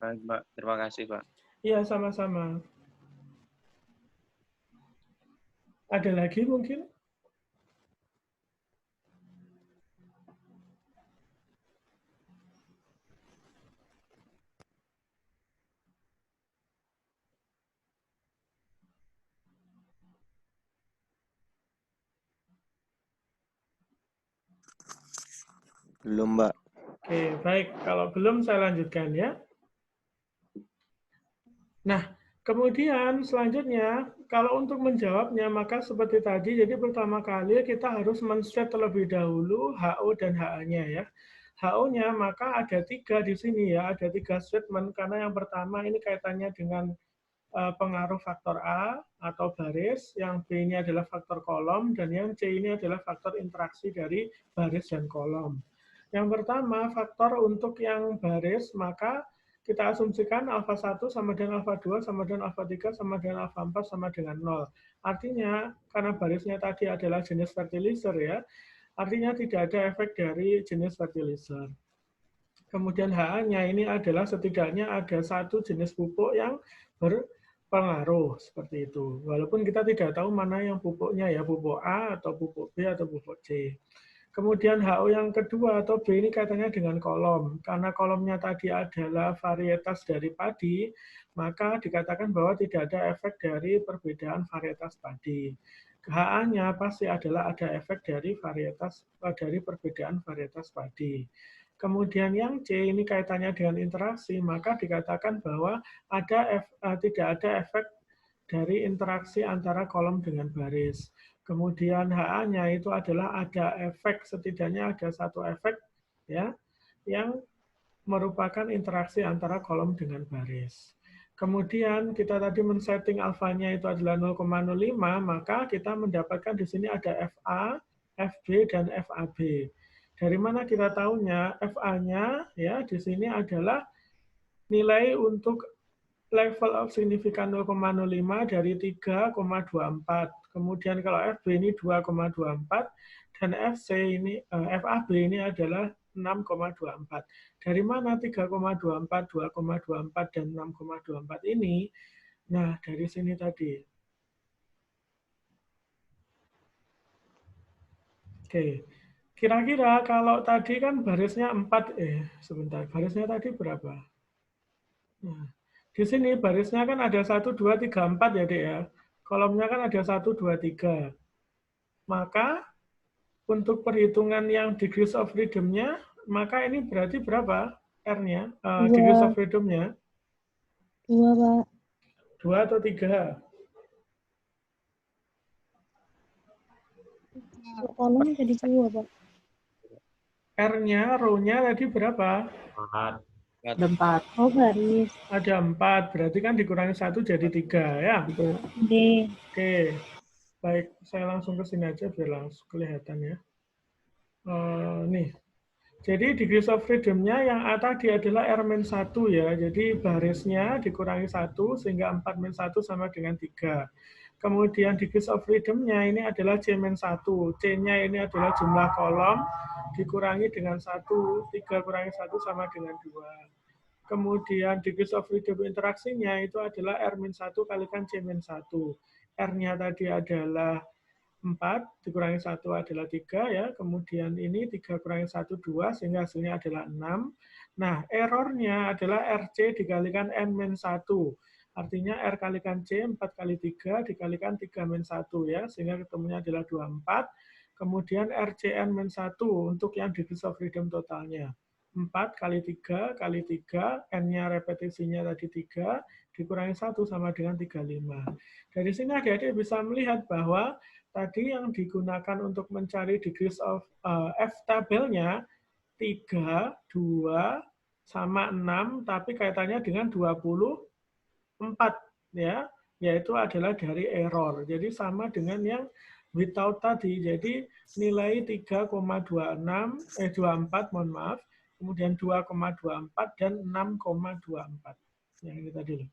Baik, Pak. Terima kasih, Pak. Iya, sama-sama. Ada lagi mungkin? Belum, Mbak. Oke, baik. Kalau belum saya lanjutkan ya. Nah, kemudian selanjutnya, kalau untuk menjawabnya, maka seperti tadi, jadi pertama kali kita harus men-set terlebih dahulu HO dan HA-nya ya. HO-nya maka ada 3 di sini ya, ada 3 statement, karena yang pertama ini kaitannya dengan pengaruh faktor A atau baris, yang B ini adalah faktor kolom, dan yang C ini adalah faktor interaksi dari baris dan kolom. Yang pertama, faktor untuk yang baris, maka kita asumsikan alfa 1 sama dengan alfa 2 sama dengan alfa 3 sama dengan alfa 4 sama dengan 0. Artinya, karena barisnya tadi adalah jenis fertilizer ya, artinya tidak ada efek dari jenis fertilizer. Kemudian HA-nya ini adalah setidaknya ada satu jenis pupuk yang berpengaruh seperti itu. Walaupun kita tidak tahu mana yang pupuknya ya, pupuk A atau pupuk B atau pupuk C. Kemudian HO yang kedua atau B ini kaitannya dengan kolom. Karena kolomnya tadi adalah varietas dari padi, maka dikatakan bahwa tidak ada efek dari perbedaan varietas padi. HA-nya pasti adalah ada efek dari perbedaan varietas padi. Kemudian yang C ini kaitannya dengan interaksi, maka dikatakan bahwa tidak ada efek dari interaksi antara kolom dengan baris. Kemudian HA-nya itu adalah ada efek, setidaknya ada satu efek ya yang merupakan interaksi antara kolom dengan baris. Kemudian kita tadi men-setting alfanya itu adalah 0,05, maka kita mendapatkan di sini ada FA, FB, dan FAB. Dari mana kita tahunya? FA-nya ya di sini adalah nilai untuk level of significant 0,05 dari 3,24. Kemudian kalau FB ini 2,24 dan FAB ini adalah 6,24. Dari mana 3,24, 2,24 dan 6,24 ini? Nah, dari sini tadi. Oke. Kira-kira kalau tadi kan barisnya 4 sebentar. Barisnya tadi berapa? Nah, di sini barisnya kan ada 1, 2, 3, 4 ya, Dek ya. Kolomnya kan ada 1, 2, 3. Maka untuk perhitungan yang degrees of freedom-nya, maka ini berarti berapa R-nya? Degrees of freedom-nya? 2, Pak. 2 atau 3? Kolom jadi 2, Pak. R-nya, row-nya tadi berapa? 4. Ada 4. Oh, baris. Ada 4, berarti kan dikurangi 1 jadi 3 ya? Oke. Baik, saya langsung ke sini aja biar langsung kelihatan ya. Nih. Jadi degrees of freedom-nya yang A tadi adalah R-1 ya. Jadi barisnya dikurangi 1 sehingga 4-1 sama dengan 3. Kemudian degrees of freedom-nya ini adalah C-1. C-nya ini adalah jumlah kolom dikurangi dengan 1, 3 kurangi 1 sama dengan 2. Kemudian degrees of freedom interaksinya itu adalah R-1 kalikan C-1. R-nya tadi adalah 4 dikurangi 1 adalah 3 ya. Kemudian ini 3 kurangi 1 2 sehingga hasilnya adalah 6. Nah, errornya adalah RC dikalikan N-1. Artinya R kalikan C 4 kali 3 dikalikan 3 min 1 ya, sehingga ketemunya adalah 24. Kemudian RCN min 1 untuk yang degrees of freedom totalnya. 4 kali 3 kali 3, N-nya repetisinya tadi 3, dikurangi 1 sama dengan 35. Dari sini adik-adik bisa melihat bahwa tadi yang digunakan untuk mencari degrees of F tabelnya 3, 2, sama 6, tapi kaitannya dengan 24 ya, yaitu adalah dari error. Jadi sama dengan yang without tadi. Jadi nilai 3,24 mohon maaf, kemudian 2,24 dan 6,24. Yang ini tadi loh.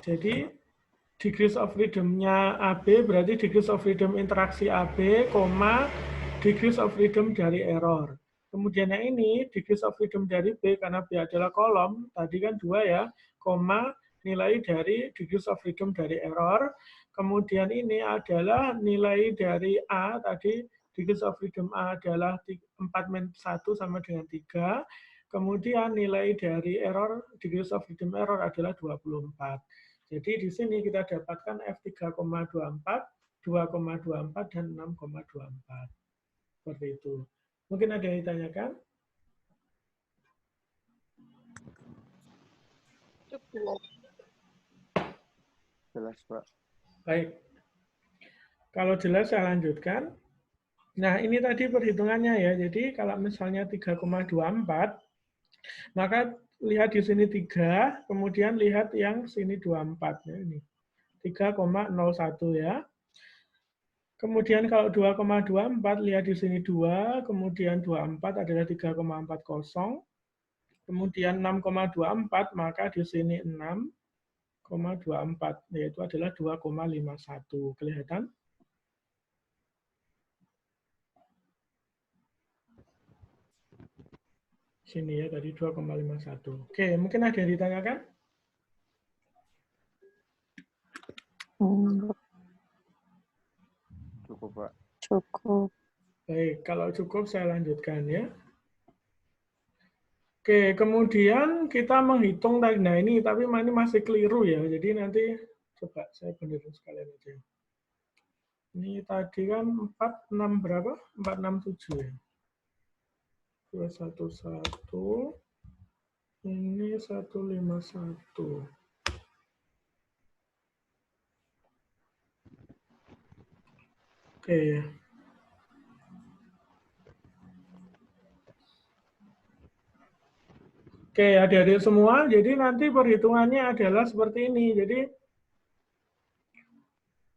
Jadi degrees of freedom-nya AB berarti degrees of freedom interaksi AB, degrees of freedom dari error. Kemudian yang ini degrees of freedom dari B karena B adalah kolom, tadi kan 2 ya, nilai dari degrees of freedom dari error. Kemudian ini adalah nilai dari A tadi, degrees of freedom A adalah 4 min 1 sama dengan 3. Kemudian nilai dari error, degrees of freedom error adalah 24. Jadi di sini kita dapatkan F3,24, 2,24, dan 6,24. Seperti itu. Mungkin ada yang ditanyakan? Cukup. Jelas, Pak. Baik. Kalau jelas saya lanjutkan. Nah, ini tadi perhitungannya ya. Jadi kalau misalnya 3,24, maka lihat di sini 3, kemudian lihat yang sini 24 ya ini. 3,01 ya. Kemudian kalau 2,24 lihat di sini 2, kemudian 24 adalah 3,40. Kemudian 6,24 maka di sini 6,24 yaitu adalah 2,51. Kelihatan? Sini ya tadi 2,51. Oke, mungkin ada yang ditanyakan? Cukup, Pak. Cukup. Baik, kalau cukup saya lanjutkan ya. Oke, kemudian kita menghitung tadi. Nah ini, tapi ini masih keliru ya. Jadi nanti coba saya benerin sekalian aja. Ini tadi kan 46 berapa? 467 ya. 211. Ini 151. Oke ya. Oke, adik-adik semua, jadi nanti perhitungannya adalah seperti ini. Jadi,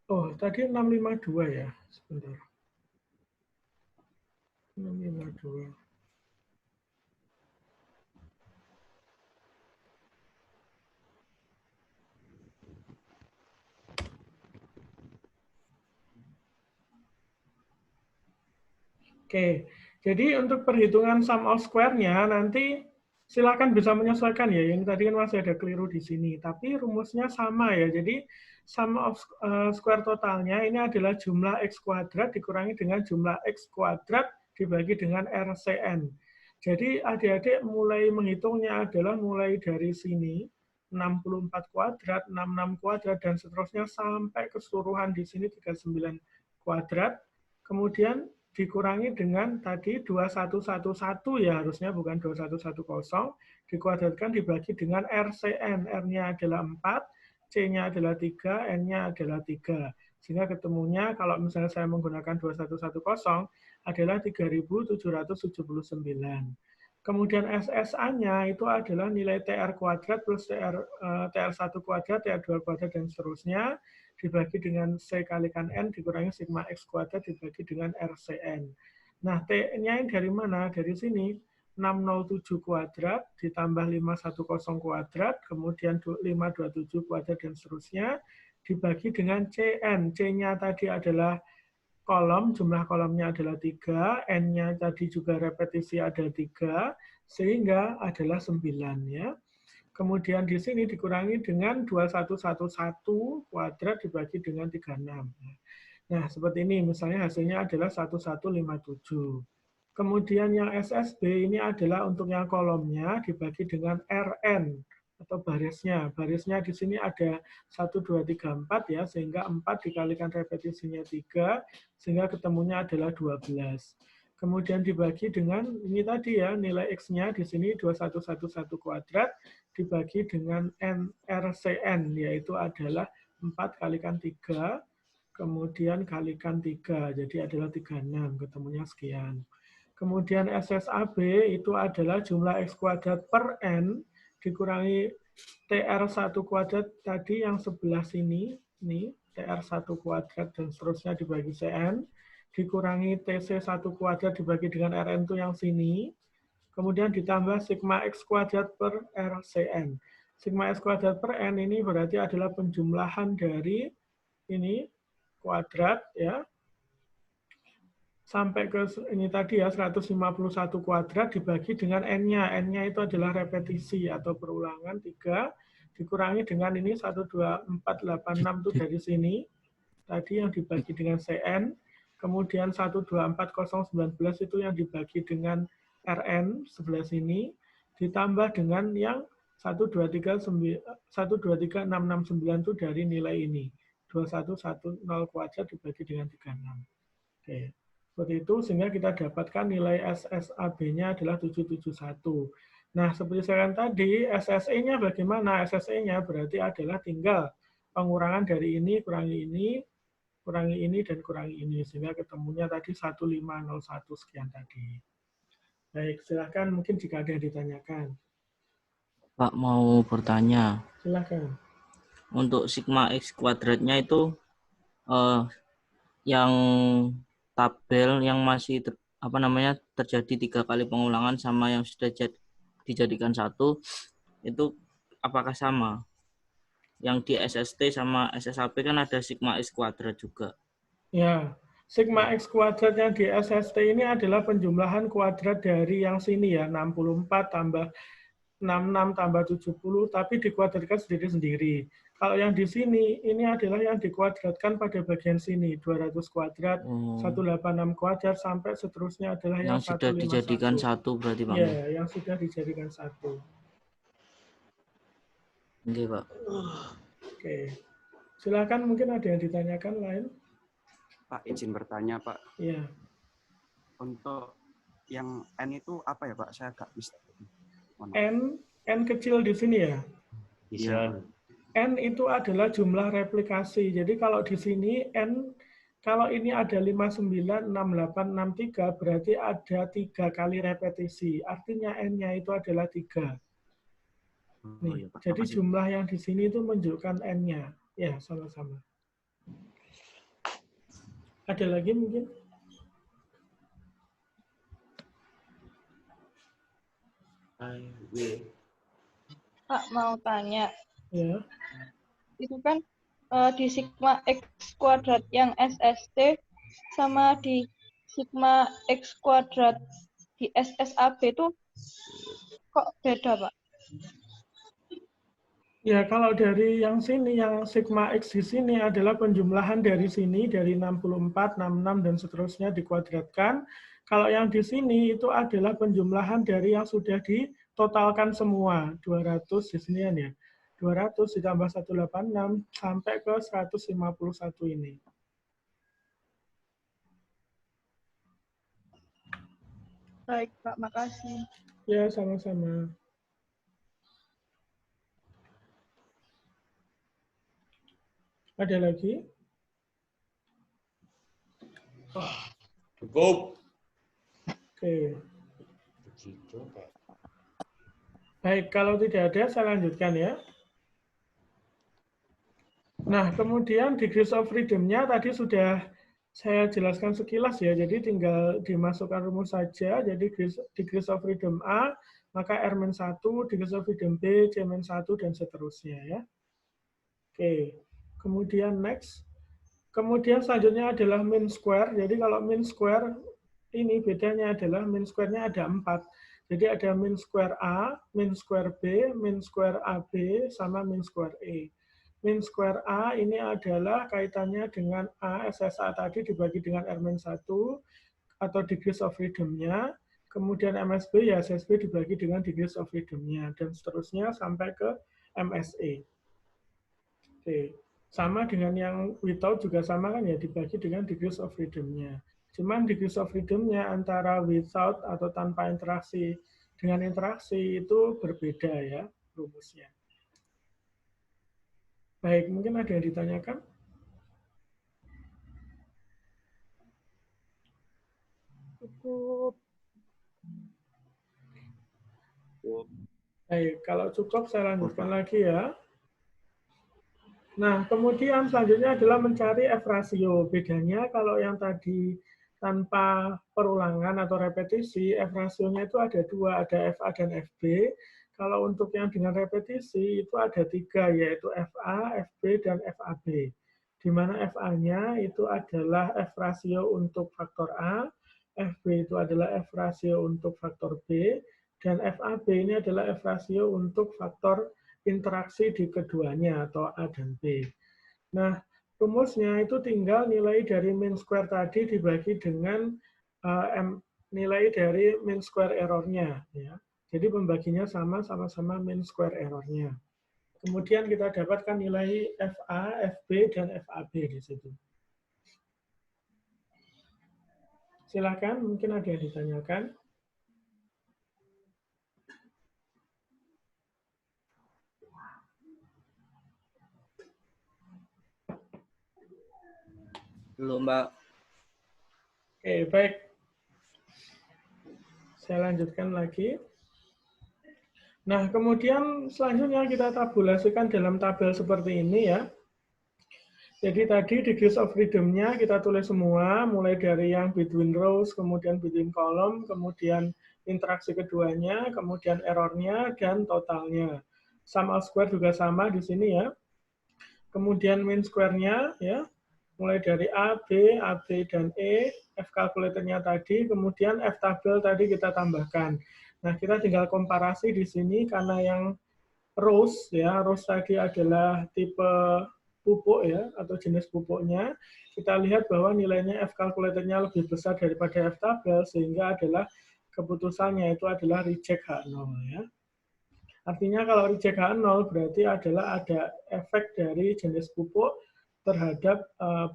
oh, tadi 652 ya, sebentar. 652. Oke, jadi untuk perhitungan sum of square-nya nanti silakan bisa menyesuaikan ya. Yang tadi kan masih ada keliru di sini, tapi rumusnya sama ya. Jadi sum of square totalnya ini adalah jumlah x kuadrat dikurangi dengan jumlah x kuadrat dibagi dengan RCN. Jadi adik-adik mulai menghitungnya adalah mulai dari sini 64 kuadrat, 66 kuadrat dan seterusnya sampai keseluruhan di sini 39 kuadrat. Kemudian dikurangi dengan tadi 2111 ya, harusnya bukan 2110, dikuadratkan dibagi dengan RCN. R-nya adalah 4, C-nya adalah 3, N-nya adalah 3. Sehingga ketemunya kalau misalnya saya menggunakan 2110 adalah 3779. Kemudian SSA-nya itu adalah nilai TR kuadrat plus TR1 kuadrat, TR2 kuadrat, dan seterusnya, dibagi dengan C kalikan N dikurangi sigma X kuadrat dibagi dengan RCN. Nah, T-nya dari mana? Dari sini, 607 kuadrat ditambah 510 kuadrat, kemudian 527 kuadrat, dan seterusnya, dibagi dengan CN. C-nya tadi adalah kolom, jumlah kolomnya adalah 3, N-nya tadi juga repetisi ada 3, sehingga adalah 9 ya. Kemudian di sini dikurangi dengan 2111 kuadrat dibagi dengan 36. Nah, seperti ini. Misalnya hasilnya adalah 1157. Kemudian yang SSB ini adalah untuk yang kolomnya dibagi dengan RN atau barisnya. Barisnya di sini ada 1, 2, 3, 4 ya, sehingga 4 dikalikan repetisinya 3, sehingga ketemunya adalah 12. Kemudian dibagi dengan ini tadi ya, nilai X-nya di sini 2111 kuadrat dibagi dengan RCN, yaitu adalah 4 kalikan 3, kemudian kalikan 3, jadi adalah 36, ketemunya sekian. Kemudian SSAB itu adalah jumlah X kuadrat per N dikurangi TR1 kuadrat tadi yang sebelah sini, nih, TR1 kuadrat dan seterusnya dibagi CN, dikurangi TC1 kuadrat dibagi dengan RN itu yang sini, kemudian ditambah sigma X kuadrat per RCN. Sigma X kuadrat per N ini berarti adalah penjumlahan dari ini kuadrat ya, sampai ke ini tadi ya 151 kuadrat dibagi dengan N-nya. N-nya itu adalah repetisi atau perulangan 3 dikurangi dengan ini 12486 itu dari sini. Tadi yang dibagi dengan CN. Kemudian 124019 itu yang dibagi dengan RN sebelah sini. Ditambah dengan yang 123669 itu dari nilai ini. 2110 kuadrat dibagi dengan 36. Oke. Seperti itu, sehingga kita dapatkan nilai SSAB-nya adalah 771. Nah, seperti saya katakan tadi, SSE-nya bagaimana? SSE-nya berarti adalah tinggal pengurangan dari ini, kurangi ini, dan kurangi ini. Sehingga ketemunya tadi 1501 sekian tadi. Baik, silakan mungkin jika ada yang ditanyakan. Pak, mau bertanya. Silakan. Untuk sigma X kuadratnya itu yang tabel yang masih terjadi 3 kali pengulangan sama yang sudah dijadikan 1 itu apakah sama? Yang di SST sama SSAB kan ada sigma X kuadrat juga. Ya, sigma X kuadrat yang di SST ini adalah penjumlahan kuadrat dari yang sini ya, 64 tambah 66 tambah 70, tapi dikuadratkan sendiri-sendiri. Kalau yang di sini, ini adalah yang dikuadratkan pada bagian sini, 200 kuadrat, 186 kuadrat, sampai seterusnya adalah yang sudah dijadikan 1 berarti Pak? Ya, yang sudah dijadikan 1. Oke, Pak. Oke. Silakan, mungkin ada yang ditanyakan lain? Pak, izin bertanya, Pak. Iya. Untuk yang N itu apa ya, Pak? Saya agak mistake. N kecil di sini ya? Iya. N itu adalah jumlah replikasi. Jadi kalau di sini N, kalau ini ada 59, 68, 63, berarti ada 3 kali repetisi. Artinya N-nya itu adalah 3. Nih, jadi jumlah yang di sini itu menunjukkan N-nya. Ya, sama-sama. Ada lagi mungkin? Pak, mau tanya. Ya. Itu kan di sigma X kuadrat yang SST sama di sigma X kuadrat di SSAB itu kok beda, Pak? Ya, kalau dari yang sini, yang sigma X di sini adalah penjumlahan dari sini, dari 64, 66, dan seterusnya dikuadratkan. Kalau yang di sini itu adalah penjumlahan dari yang sudah ditotalkan semua, 200 di sini ya. 200 ditambah 186 sampai ke 151 ini. Baik, Pak. Makasih. Ya, sama-sama. Ada lagi? Cukup. Oke. Baik, kalau tidak ada, saya lanjutkan ya. Nah, kemudian degrees of freedom-nya tadi sudah saya jelaskan sekilas ya, jadi tinggal dimasukkan rumus saja, jadi degrees of freedom A, maka R-1, degrees of freedom B, C-1, dan seterusnya ya. Oke, kemudian next. Kemudian selanjutnya adalah mean square, jadi kalau mean square, ini bedanya adalah mean square-nya ada 4. Jadi ada min square A, min square B, min square AB, sama min square E. Min square A ini adalah kaitannya dengan A SSA tadi dibagi dengan R-1 atau degrees of freedom-nya. Kemudian MSB ya SSB dibagi dengan degrees of freedom-nya. Dan seterusnya sampai ke MSE. Oke. Sama dengan yang without juga sama kan ya, dibagi dengan degrees of freedom-nya. Cuman degrees of freedom-nya antara without atau tanpa interaksi dengan interaksi itu berbeda ya rumusnya. Baik, mungkin ada yang ditanyakan? Cukup. Baik, kalau cukup saya lanjutkan lagi ya. Nah, kemudian selanjutnya adalah mencari F rasio. Bedanya kalau yang tadi tanpa perulangan atau repetisi, F rasionya itu ada dua, ada FA dan FB. Kalau untuk yang dengan repetisi itu ada tiga, yaitu FA, FB, dan FAB. Di mana FA-nya itu adalah F rasio untuk faktor A, FB itu adalah F rasio untuk faktor B, dan FAB ini adalah F rasio untuk faktor interaksi di keduanya atau A dan B. Nah, rumusnya itu tinggal nilai dari min square tadi dibagi dengan nilai dari min square error-nya. Ya. Jadi pembaginya sama-sama min square error-nya. Kemudian kita dapatkan nilai FA, FB, dan FAB di situ. Silakan, mungkin ada yang ditanyakan. Belum, Mbak. Oke, baik. Saya lanjutkan lagi. Nah, kemudian selanjutnya kita tabulasikan dalam tabel seperti ini ya. Jadi tadi degrees of freedom-nya kita tulis semua, mulai dari yang between rows, kemudian between column, kemudian interaksi keduanya, kemudian error-nya, dan totalnya. Sum of square juga sama di sini ya. Kemudian mean square-nya ya. Mulai dari A, B, AB, dan E, F calculator-nya tadi, kemudian F tabel tadi kita tambahkan. Nah, kita tinggal komparasi di sini karena yang rows, ya, rows tadi adalah tipe pupuk ya, atau jenis pupuknya. Kita lihat bahwa nilainya F calculator-nya lebih besar daripada F tabel, sehingga adalah keputusannya itu adalah reject H0 ya. Artinya kalau reject H0 berarti adalah ada efek dari jenis pupuk terhadap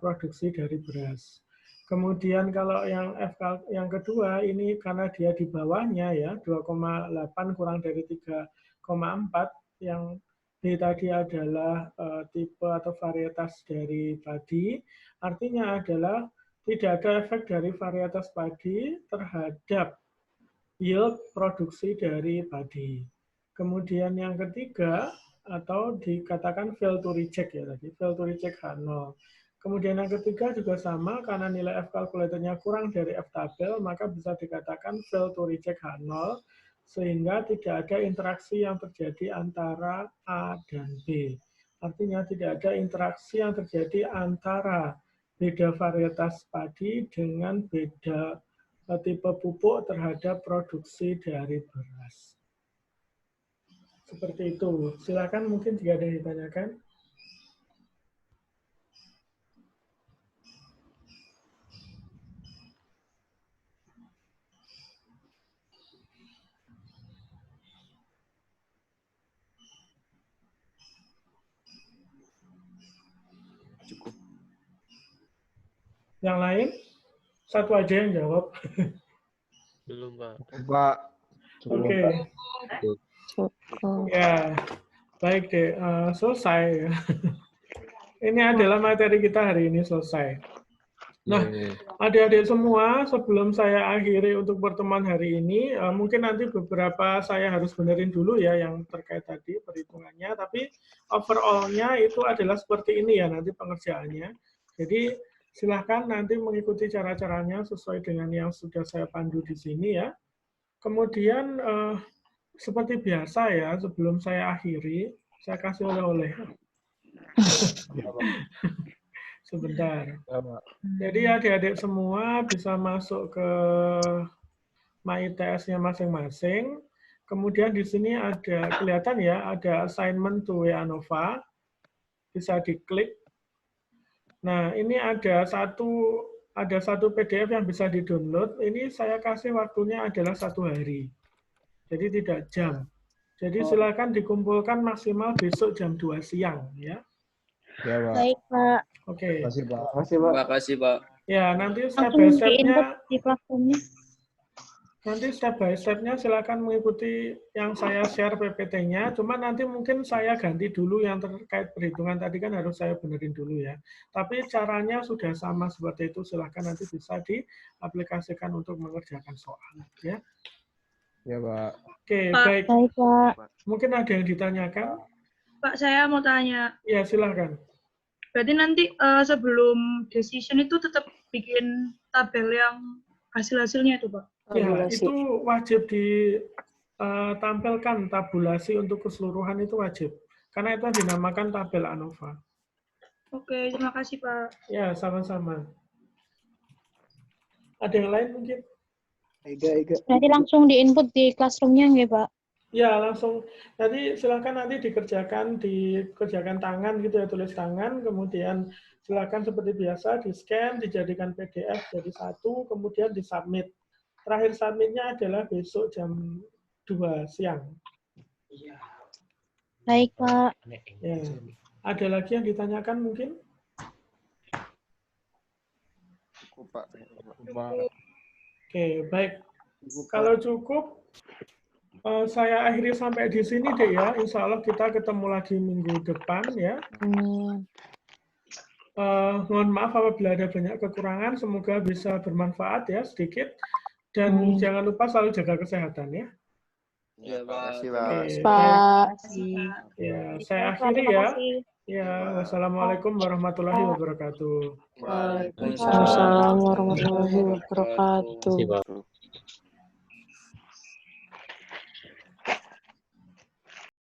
produksi dari beras. Kemudian kalau yang kedua ini karena dia di bawahnya ya 2,8 kurang dari 3,4, yang B tadi adalah tipe atau varietas dari padi, artinya adalah tidak ada efek dari varietas padi terhadap yield produksi dari padi. Kemudian yang ketiga, atau dikatakan fail to reject ya tadi, fail to reject H0. Kemudian yang ketiga juga sama, karena nilai F calculator-nya kurang dari F tabel, maka bisa dikatakan fail to reject H0, sehingga tidak ada interaksi yang terjadi antara A dan B. Artinya tidak ada interaksi yang terjadi antara beda varietas padi dengan beda tipe pupuk terhadap produksi dari beras. Seperti itu. Silakan mungkin jika ada yang ditanyakan. Cukup. Yang lain? Satu aja yang jawab. Belum, Pak. Pak. Oke. Ya, baik deh. Selesai. Ini adalah materi kita hari ini selesai. Nah, adik-adik semua, sebelum saya akhiri untuk pertemuan hari ini, mungkin nanti beberapa saya harus benerin dulu ya yang terkait tadi perhitungannya, tapi overall-nya itu adalah seperti ini ya nanti pengerjaannya. Jadi silahkan nanti mengikuti cara-caranya sesuai dengan yang sudah saya pandu di sini ya. Kemudian seperti biasa ya, sebelum saya akhiri, saya kasih oleh-oleh. Sebentar. Jadi adik-adik semua bisa masuk ke MyITS-nya masing-masing. Kemudian di sini ada kelihatan ya, ada assignment to WA Nova. Bisa diklik. Nah, ini ada satu PDF yang bisa di-download. Ini saya kasih waktunya adalah 1 hari. Jadi tidak jam. Jadi silakan dikumpulkan maksimal besok jam 2 siang ya. Ya, Pak. Baik, Pak. Oke. Terima kasih, Pak. Terima kasih, Pak. Ya, nanti step Langsung by di-input step-nya di platformnya. nanti step by step-nya silakan mengikuti yang saya share PPT-nya. Cuma nanti mungkin saya ganti dulu yang terkait perhitungan tadi kan harus saya benerin dulu ya. Tapi caranya sudah sama seperti itu. Silakan nanti bisa diaplikasikan untuk mengerjakan soal ya. Ya, Pak. Oke, Pak. baik. Baik, Pak. Mungkin ada yang ditanyakan? Pak, saya mau tanya. Ya, silakan. Berarti nanti sebelum decision itu tetap bikin tabel yang hasil-hasilnya itu, Pak? Ya, itu wajib ditampilkan tabulasi untuk keseluruhan itu wajib. Karena itu dinamakan tabel ANOVA. Oke, terima kasih, Pak. Ya, sama-sama. Ada yang lain mungkin? Berarti langsung di-input di classroom-nya nggak, Pak? Ya, langsung. Nanti silakan nanti dikerjakan tangan gitu ya, tulis tangan, kemudian silakan seperti biasa di-scan, dijadikan PDF jadi satu, kemudian di-submit. Terakhir submitnya adalah besok jam 2 siang. Baik, Pak. Ya. Ada lagi yang ditanyakan mungkin? Cukup, Pak. Oke, baik. Kalau cukup, saya akhiri sampai di sini deh ya. Insya Allah kita ketemu lagi minggu depan ya. Mohon maaf apabila ada banyak kekurangan. Semoga bisa bermanfaat ya sedikit. Dan jangan lupa selalu jaga kesehatan ya. Ya, Pak. Pak. Ya, saya akhiri ya. Ya, wassalamualaikum warahmatullahi wabarakatuh. Waalaikumsalam warahmatullahi wabarakatuh.